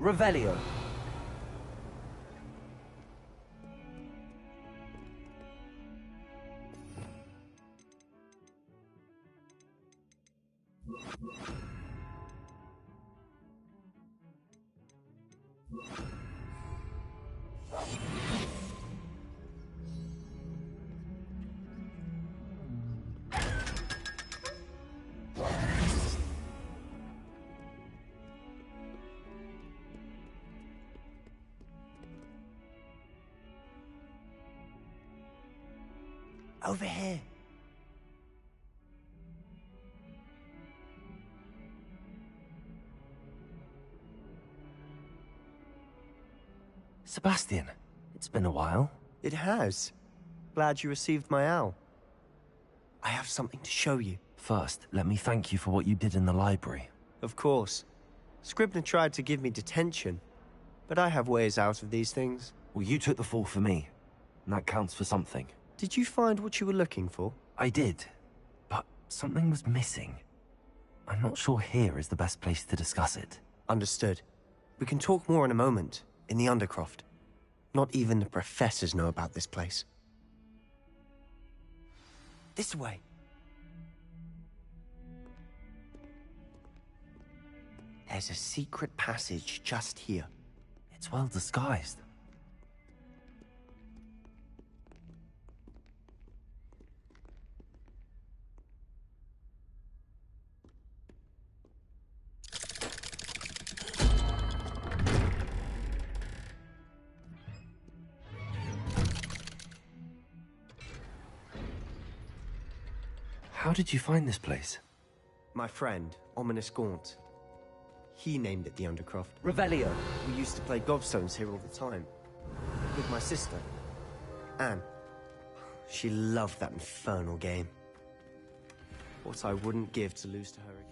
Revelio. Over here. Sebastian, it's been a while. It has. Glad you received my owl. I have something to show you. First, let me thank you for what you did in the library. Of course. Scribner tried to give me detention, but I have ways out of these things. Well, you took the fall for me, and that counts for something. Did you find what you were looking for? I did, but something was missing. I'm not sure here is the best place to discuss it. Understood. We can talk more in a moment, in the Undercroft. Not even the professors know about this place. This way. There's a secret passage just here. It's well disguised. How did you find this place? My friend, Ominous Gaunt. He named it the Undercroft. Revelio. We used to play gobstones here all the time. With my sister, Anne. She loved that infernal game. What I wouldn't give to lose to her again.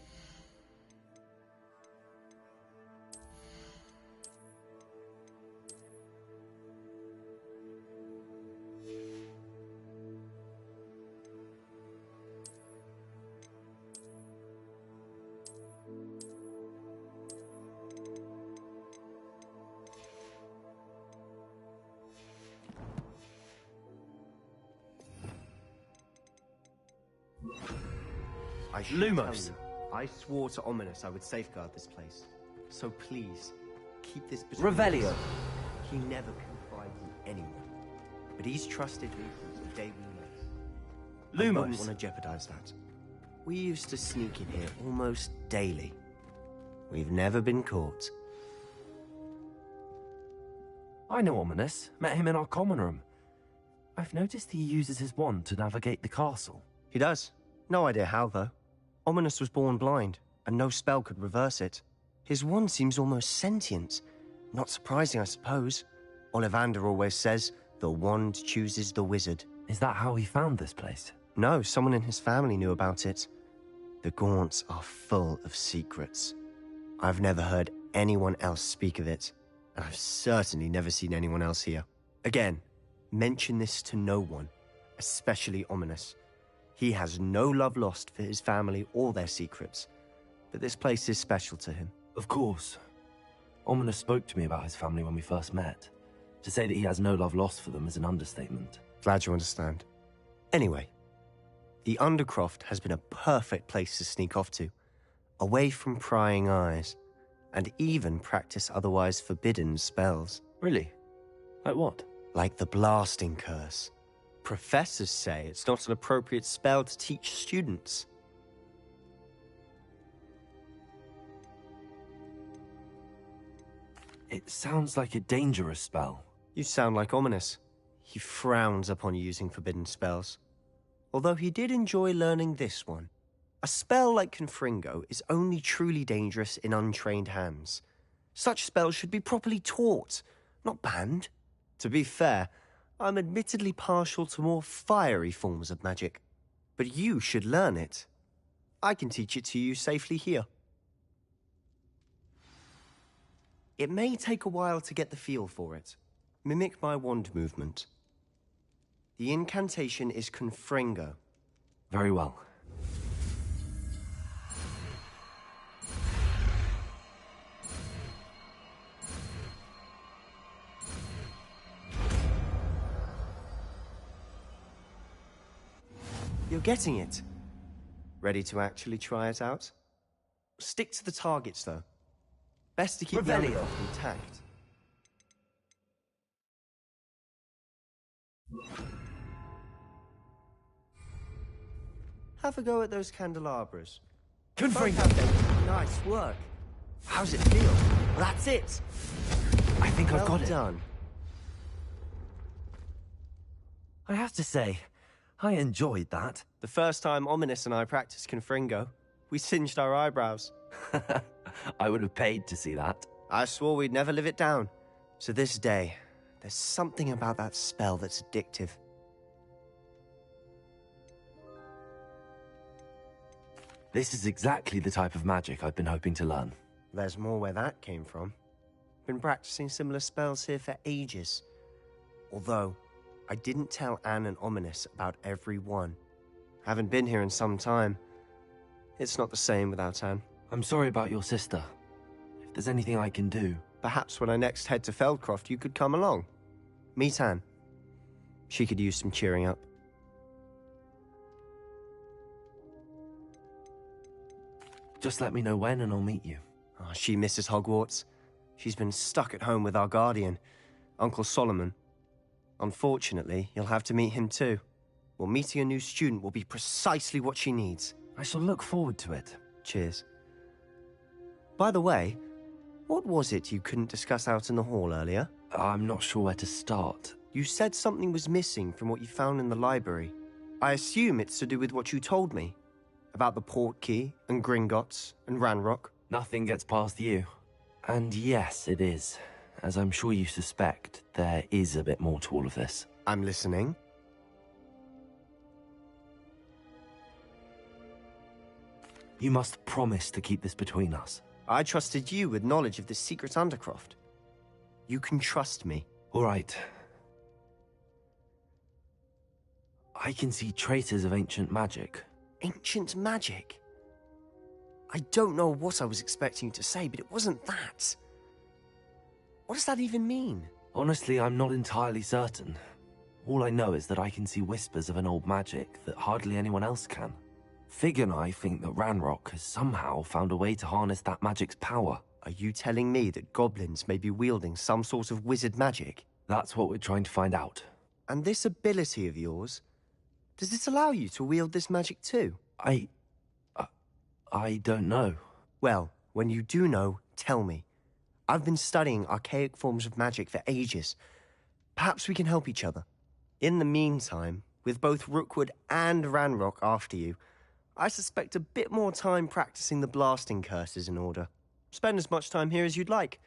I should Lumos. tell you, I swore to Ominous I would safeguard this place. So please, keep this between Revelio. us. He never confided in anyone. But he's trusted me since the day we met. I wouldn't Lumos. want to jeopardize that. We used to sneak in here almost daily. We've never been caught. I know Ominous. Met him in our common room. I've noticed he uses his wand to navigate the castle. He does. No idea how, though. Ominous was born blind, and no spell could reverse it. His wand seems almost sentient. Not surprising, I suppose. Ollivander always says, the wand chooses the wizard. Is that how he found this place? No, someone in his family knew about it. The Gaunts are full of secrets. I've never heard anyone else speak of it, and I've certainly never seen anyone else here. Again, mention this to no one, especially Ominous. He has no love lost for his family or their secrets, but this place is special to him. Of course. Ominous spoke to me about his family when we first met. To say that he has no love lost for them is an understatement. Glad you understand. Anyway, the Undercroft has been a perfect place to sneak off to, away from prying eyes, and even practice otherwise forbidden spells. Really? Like what? Like the blasting curse. Professors say it's not an appropriate spell to teach students. It sounds like a dangerous spell. You sound like Ominous. He frowns upon using forbidden spells. Although he did enjoy learning this one. A spell like Confringo is only truly dangerous in untrained hands. Such spells should be properly taught, not banned. To be fair, I'm admittedly partial to more fiery forms of magic. But you should learn it. I can teach it to you safely here. It may take a while to get the feel for it. Mimic my wand movement. The incantation is Confringo. Very well. You're getting it. Ready to actually try it out? Stick to the targets, though. Best to keep the Revelio. Undercroft intact. Have a go at those candelabras. Confringo. Nice work. How's it feel? That's it. I think I've got Well it. done. I have to say, I enjoyed that. The first time Ominous and I practiced Confringo, we singed our eyebrows. I would have paid to see that. I swore we'd never live it down. To this day, There's something about that spell that's addictive. This is exactly the type of magic I've been hoping to learn. There's more where that came from. Been practicing similar spells here for ages. Although, I didn't tell Anne and Ominous about every one. Haven't been here in some time. It's not the same without Anne. I'm sorry about your sister. If there's anything I can do... Perhaps when I next head to Feldcroft, you could come along. Meet Anne. She could use some cheering up. Just let me know when and I'll meet you. Oh, she misses Hogwarts. She's been stuck at home with our guardian, Uncle Solomon. Unfortunately, you'll have to meet him too. Well, meeting a new student will be precisely what she needs. I shall look forward to it. Cheers. By the way, what was it you couldn't discuss out in the hall earlier? I'm not sure where to start. You said something was missing from what you found in the library. I assume it's to do with what you told me. About the Portkey, and Gringotts, and Ranrock. Nothing gets past you. And yes, it is. As I'm sure you suspect, there is a bit more to all of this. I'm listening. You must promise to keep this between us. I trusted you with knowledge of this secret Undercroft. You can trust me. All right. I can see traces of ancient magic. Ancient magic? I don't know what I was expecting you to say, but it wasn't that. What does that even mean? Honestly, I'm not entirely certain. All I know is that I can see whispers of an old magic that hardly anyone else can. Fig and I think that Ranrock has somehow found a way to harness that magic's power. Are you telling me that goblins may be wielding some sort of wizard magic? That's what we're trying to find out. And this ability of yours, does it allow you to wield this magic too? I don't know. Well, when you do know, tell me. I've been studying archaic forms of magic for ages. Perhaps we can help each other. In the meantime, with both Rookwood and Ranrock after you, I suspect a bit more time practicing the blasting curse is in order. Spend as much time here as you'd like.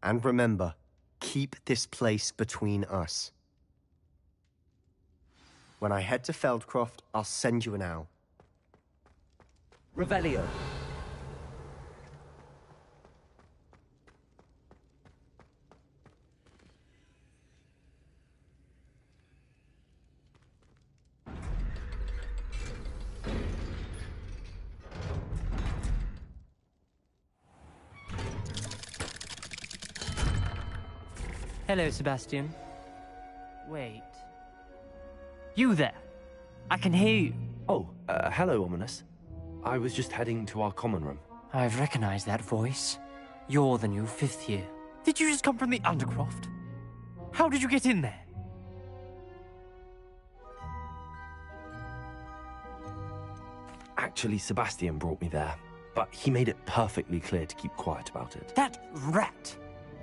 And remember, keep this place between us. When I head to Feldcroft, I'll send you an owl. Revelio. Hello, Sebastian. Wait. You there? I can hear you. Oh, hello, Ominous. I was just heading to our common room. I've recognized that voice. You're the new 5th year. Did you just come from the Undercroft? How did you get in there? Actually, Sebastian brought me there, but he made it perfectly clear to keep quiet about it. That rat!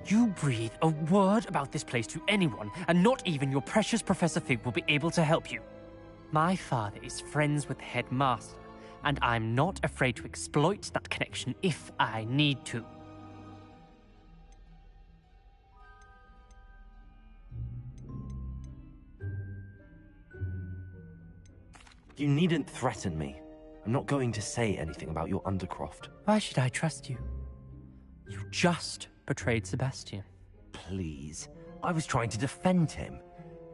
You breathe a word about this place to anyone, and not even your precious Professor Fig will be able to help you. My father is friends with the headmaster, and I'm not afraid to exploit that connection if I need to. You needn't threaten me. I'm not going to say anything about your Undercroft. Why should I trust you? You just betrayed Sebastian. Please. I was trying to defend him.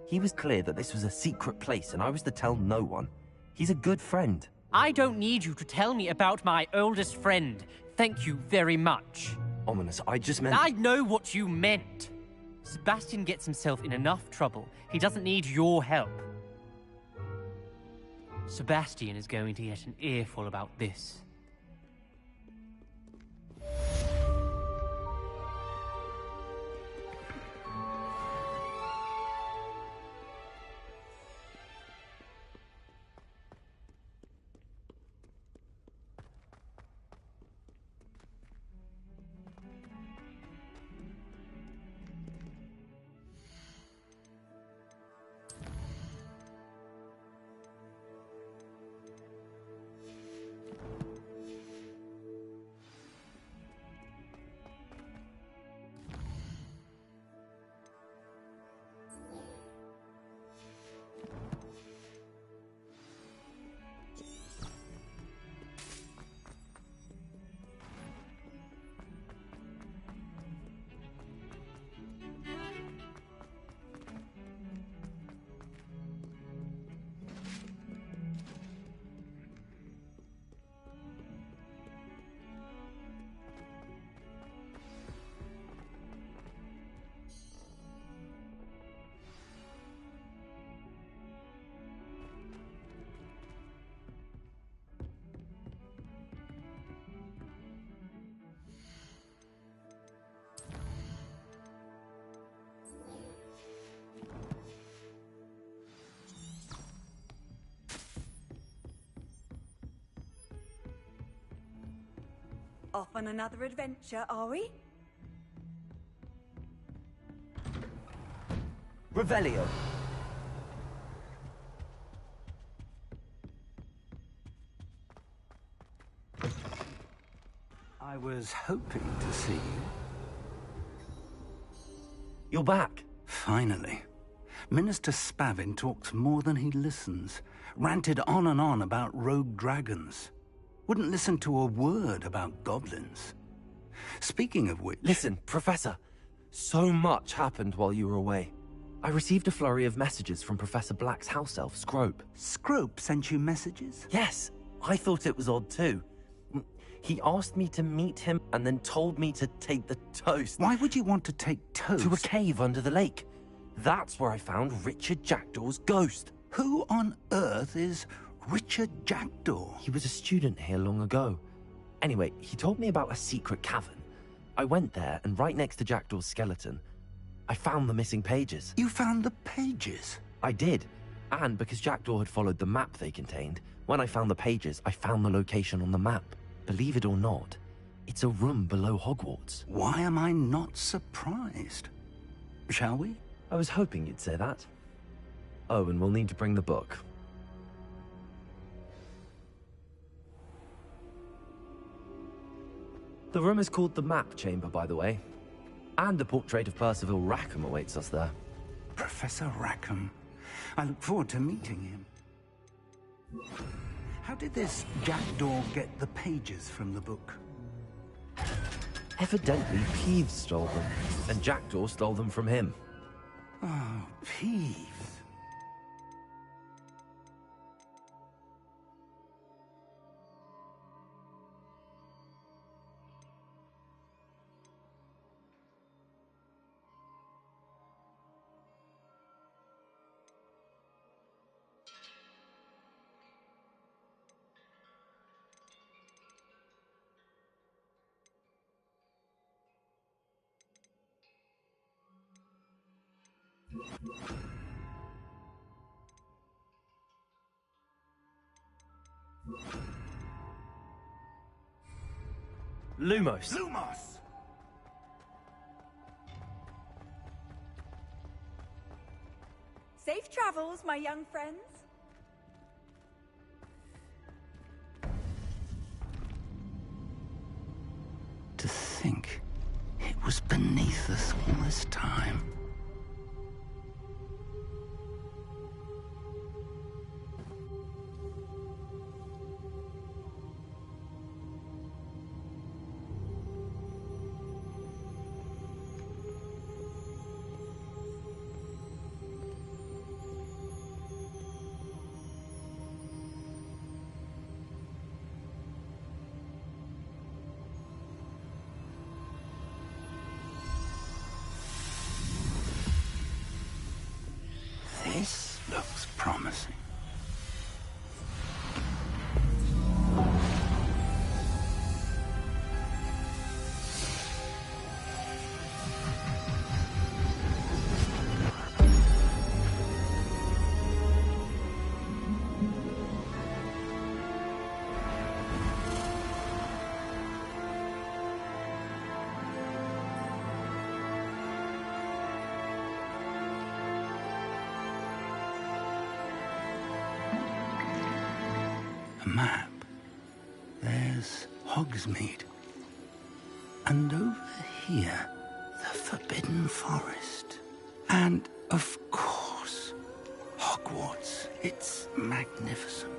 He was clear that this was a secret place and I was to tell no one. He's a good friend. I don't need you to tell me about my oldest friend. Thank you very much. Ominous, I just meant... I know what you meant. Sebastian gets himself in enough trouble. He doesn't need your help. Sebastian is going to get an earful about this. Off on another adventure, are we? Revelio. I was hoping to see you. You're back. Finally. Minister Spavin talks more than he listens. Ranted on and on about rogue dragons. Wouldn't listen to a word about goblins. Speaking of which... Listen, Professor. So much happened while you were away. I received a flurry of messages from Professor Black's house elf, Scrope. Scrope sent you messages? Yes. I thought it was odd too. He asked me to meet him and then told me to take the toast. Why would you want to take toast? To a cave under the lake. That's where I found Richard Jackdaw's ghost. Who on earth is Richard Jackdaw? He was a student here long ago. Anyway, he told me about a secret cavern. I went there, and right next to Jackdaw's skeleton, I found the missing pages. You found the pages? I did. And because Jackdaw had followed the map they contained, when I found the pages, I found the location on the map. Believe it or not, it's a room below Hogwarts. Why am I not surprised? Shall we? I was hoping you'd say that. Oh, and we'll need to bring the book. The room is called the Map Chamber, by the way. And a portrait of Percival Rackham awaits us there. Professor Rackham. I look forward to meeting him. How did this Jackdaw get the pages from the book? Evidently, Peeves stole them, and Jackdaw stole them from him. Oh, Peeves. Lumos. Lumos! Safe travels, my young friends. To think it was beneath us all this time. This looks promising. A map. There's Hogsmeade. And over here, the Forbidden Forest. And, of course, Hogwarts. It's magnificent.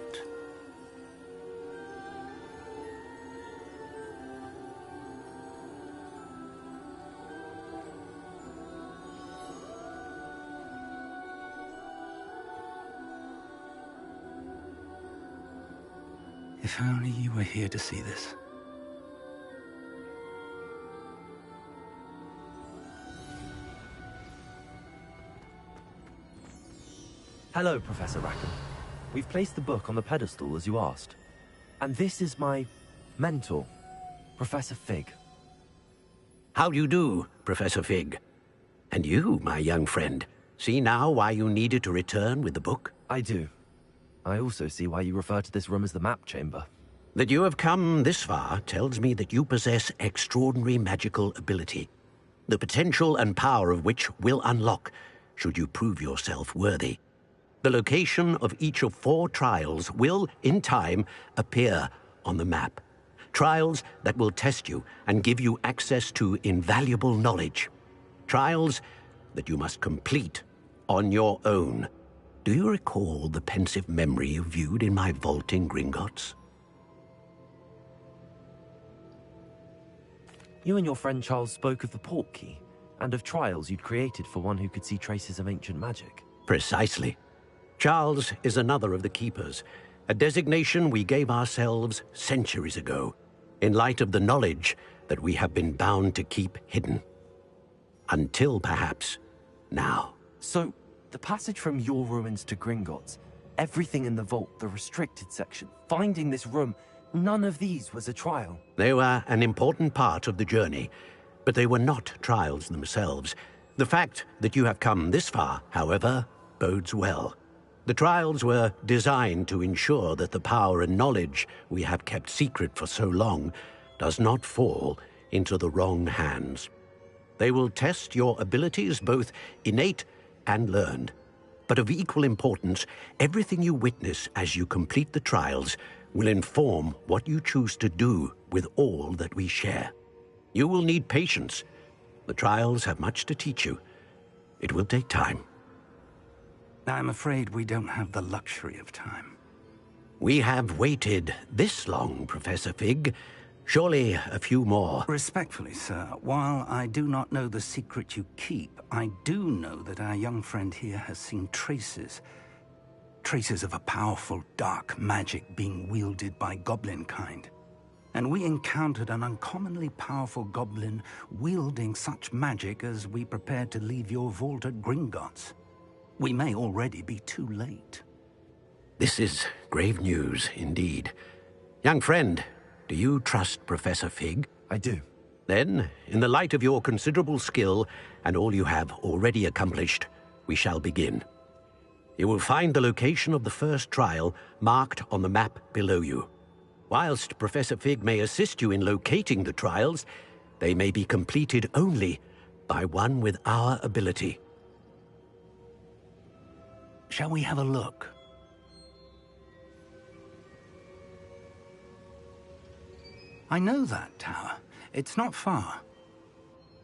If only you were here to see this. Hello, Professor Rackham. We've placed the book on the pedestal as you asked. And this is my mentor, Professor Fig. How do you do, Professor Fig? And you, my young friend, see now why you needed to return with the book? I do. I also see why you refer to this room as the Map Chamber. That you have come this far tells me that you possess extraordinary magical ability, the potential and power of which will unlock should you prove yourself worthy. The location of each of 4 trials will, in time, appear on the map. Trials that will test you and give you access to invaluable knowledge. Trials that you must complete on your own. Do you recall the pensive memory you viewed in my vault in Gringotts? You and your friend Charles spoke of the port key, and of trials you'd created for one who could see traces of ancient magic. Precisely. Charles is another of the Keepers, a designation we gave ourselves centuries ago, in light of the knowledge that we have been bound to keep hidden. Until, perhaps, now. So, the passage from your ruins to Gringotts, everything in the vault, the restricted section, finding this room, none of these was a trial. They were an important part of the journey, but they were not trials themselves. The fact that you have come this far, however, bodes well. The trials were designed to ensure that the power and knowledge we have kept secret for so long does not fall into the wrong hands. They will test your abilities, both innate and learned. But of equal importance, everything you witness as you complete the trials will inform what you choose to do with all that we share. You will need patience. The trials have much to teach you. It will take time. I'm afraid we don't have the luxury of time. We have waited this long, Professor Fig. Surely a few more. Respectfully, sir, while I do not know the secret you keep, I do know that our young friend here has seen traces of a powerful dark magic being wielded by goblin kind. And we encountered an uncommonly powerful goblin wielding such magic as we prepared to leave your vault at Gringotts. We may already be too late. This is grave news, indeed. Young friend, do you trust Professor Fig? I do. Then, in the light of your considerable skill and all you have already accomplished, we shall begin. You will find the location of the first trial marked on the map below you. Whilst Professor Fig may assist you in locating the trials, they may be completed only by one with our ability. Shall we have a look? I know that tower. It's not far.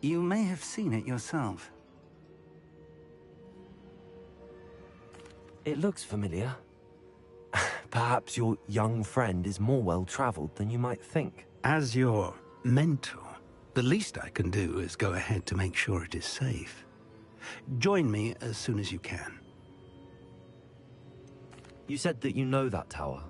You may have seen it yourself. It looks familiar. Perhaps your young friend is more well-traveled than you might think. As your mentor, the least I can do is go ahead to make sure it is safe. Join me as soon as you can. You said that you know that tower.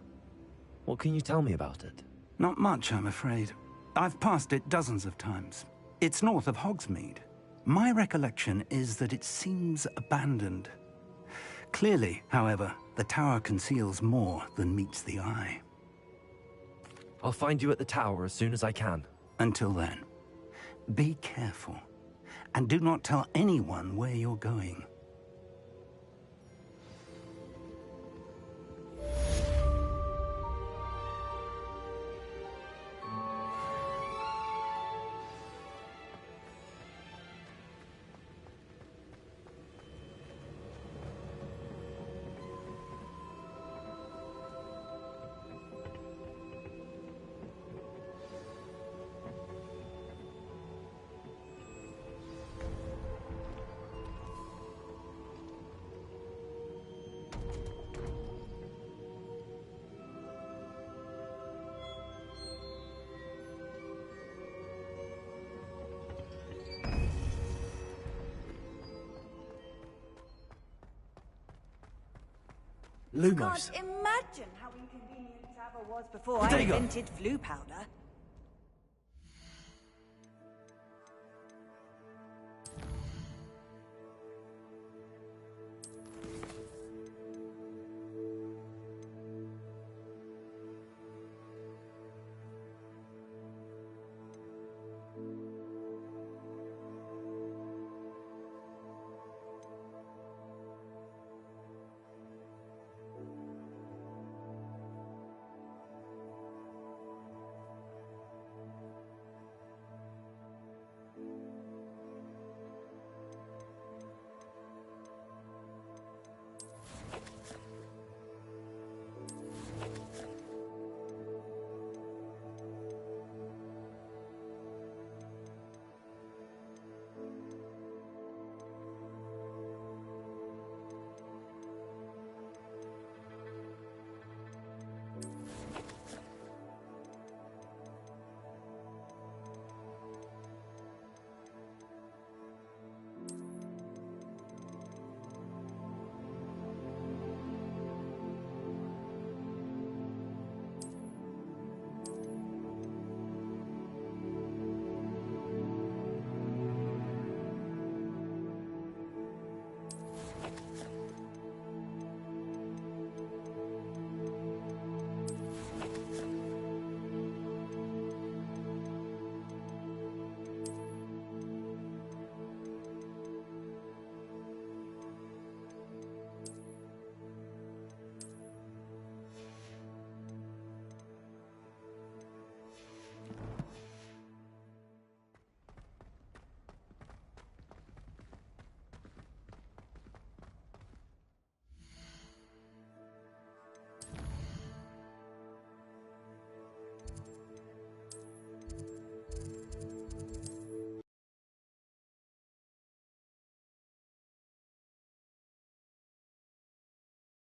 What can you tell me about it? Not much, I'm afraid. I've passed it dozens of times. It's north of Hogsmeade. My recollection is that it seems abandoned. Clearly, however, the tower conceals more than meets the eye. I'll find you at the tower as soon as I can. Until then, be careful, and do not tell anyone where you're going. You can't imagine how inconvenient travel was before I There you go. invented flu powder.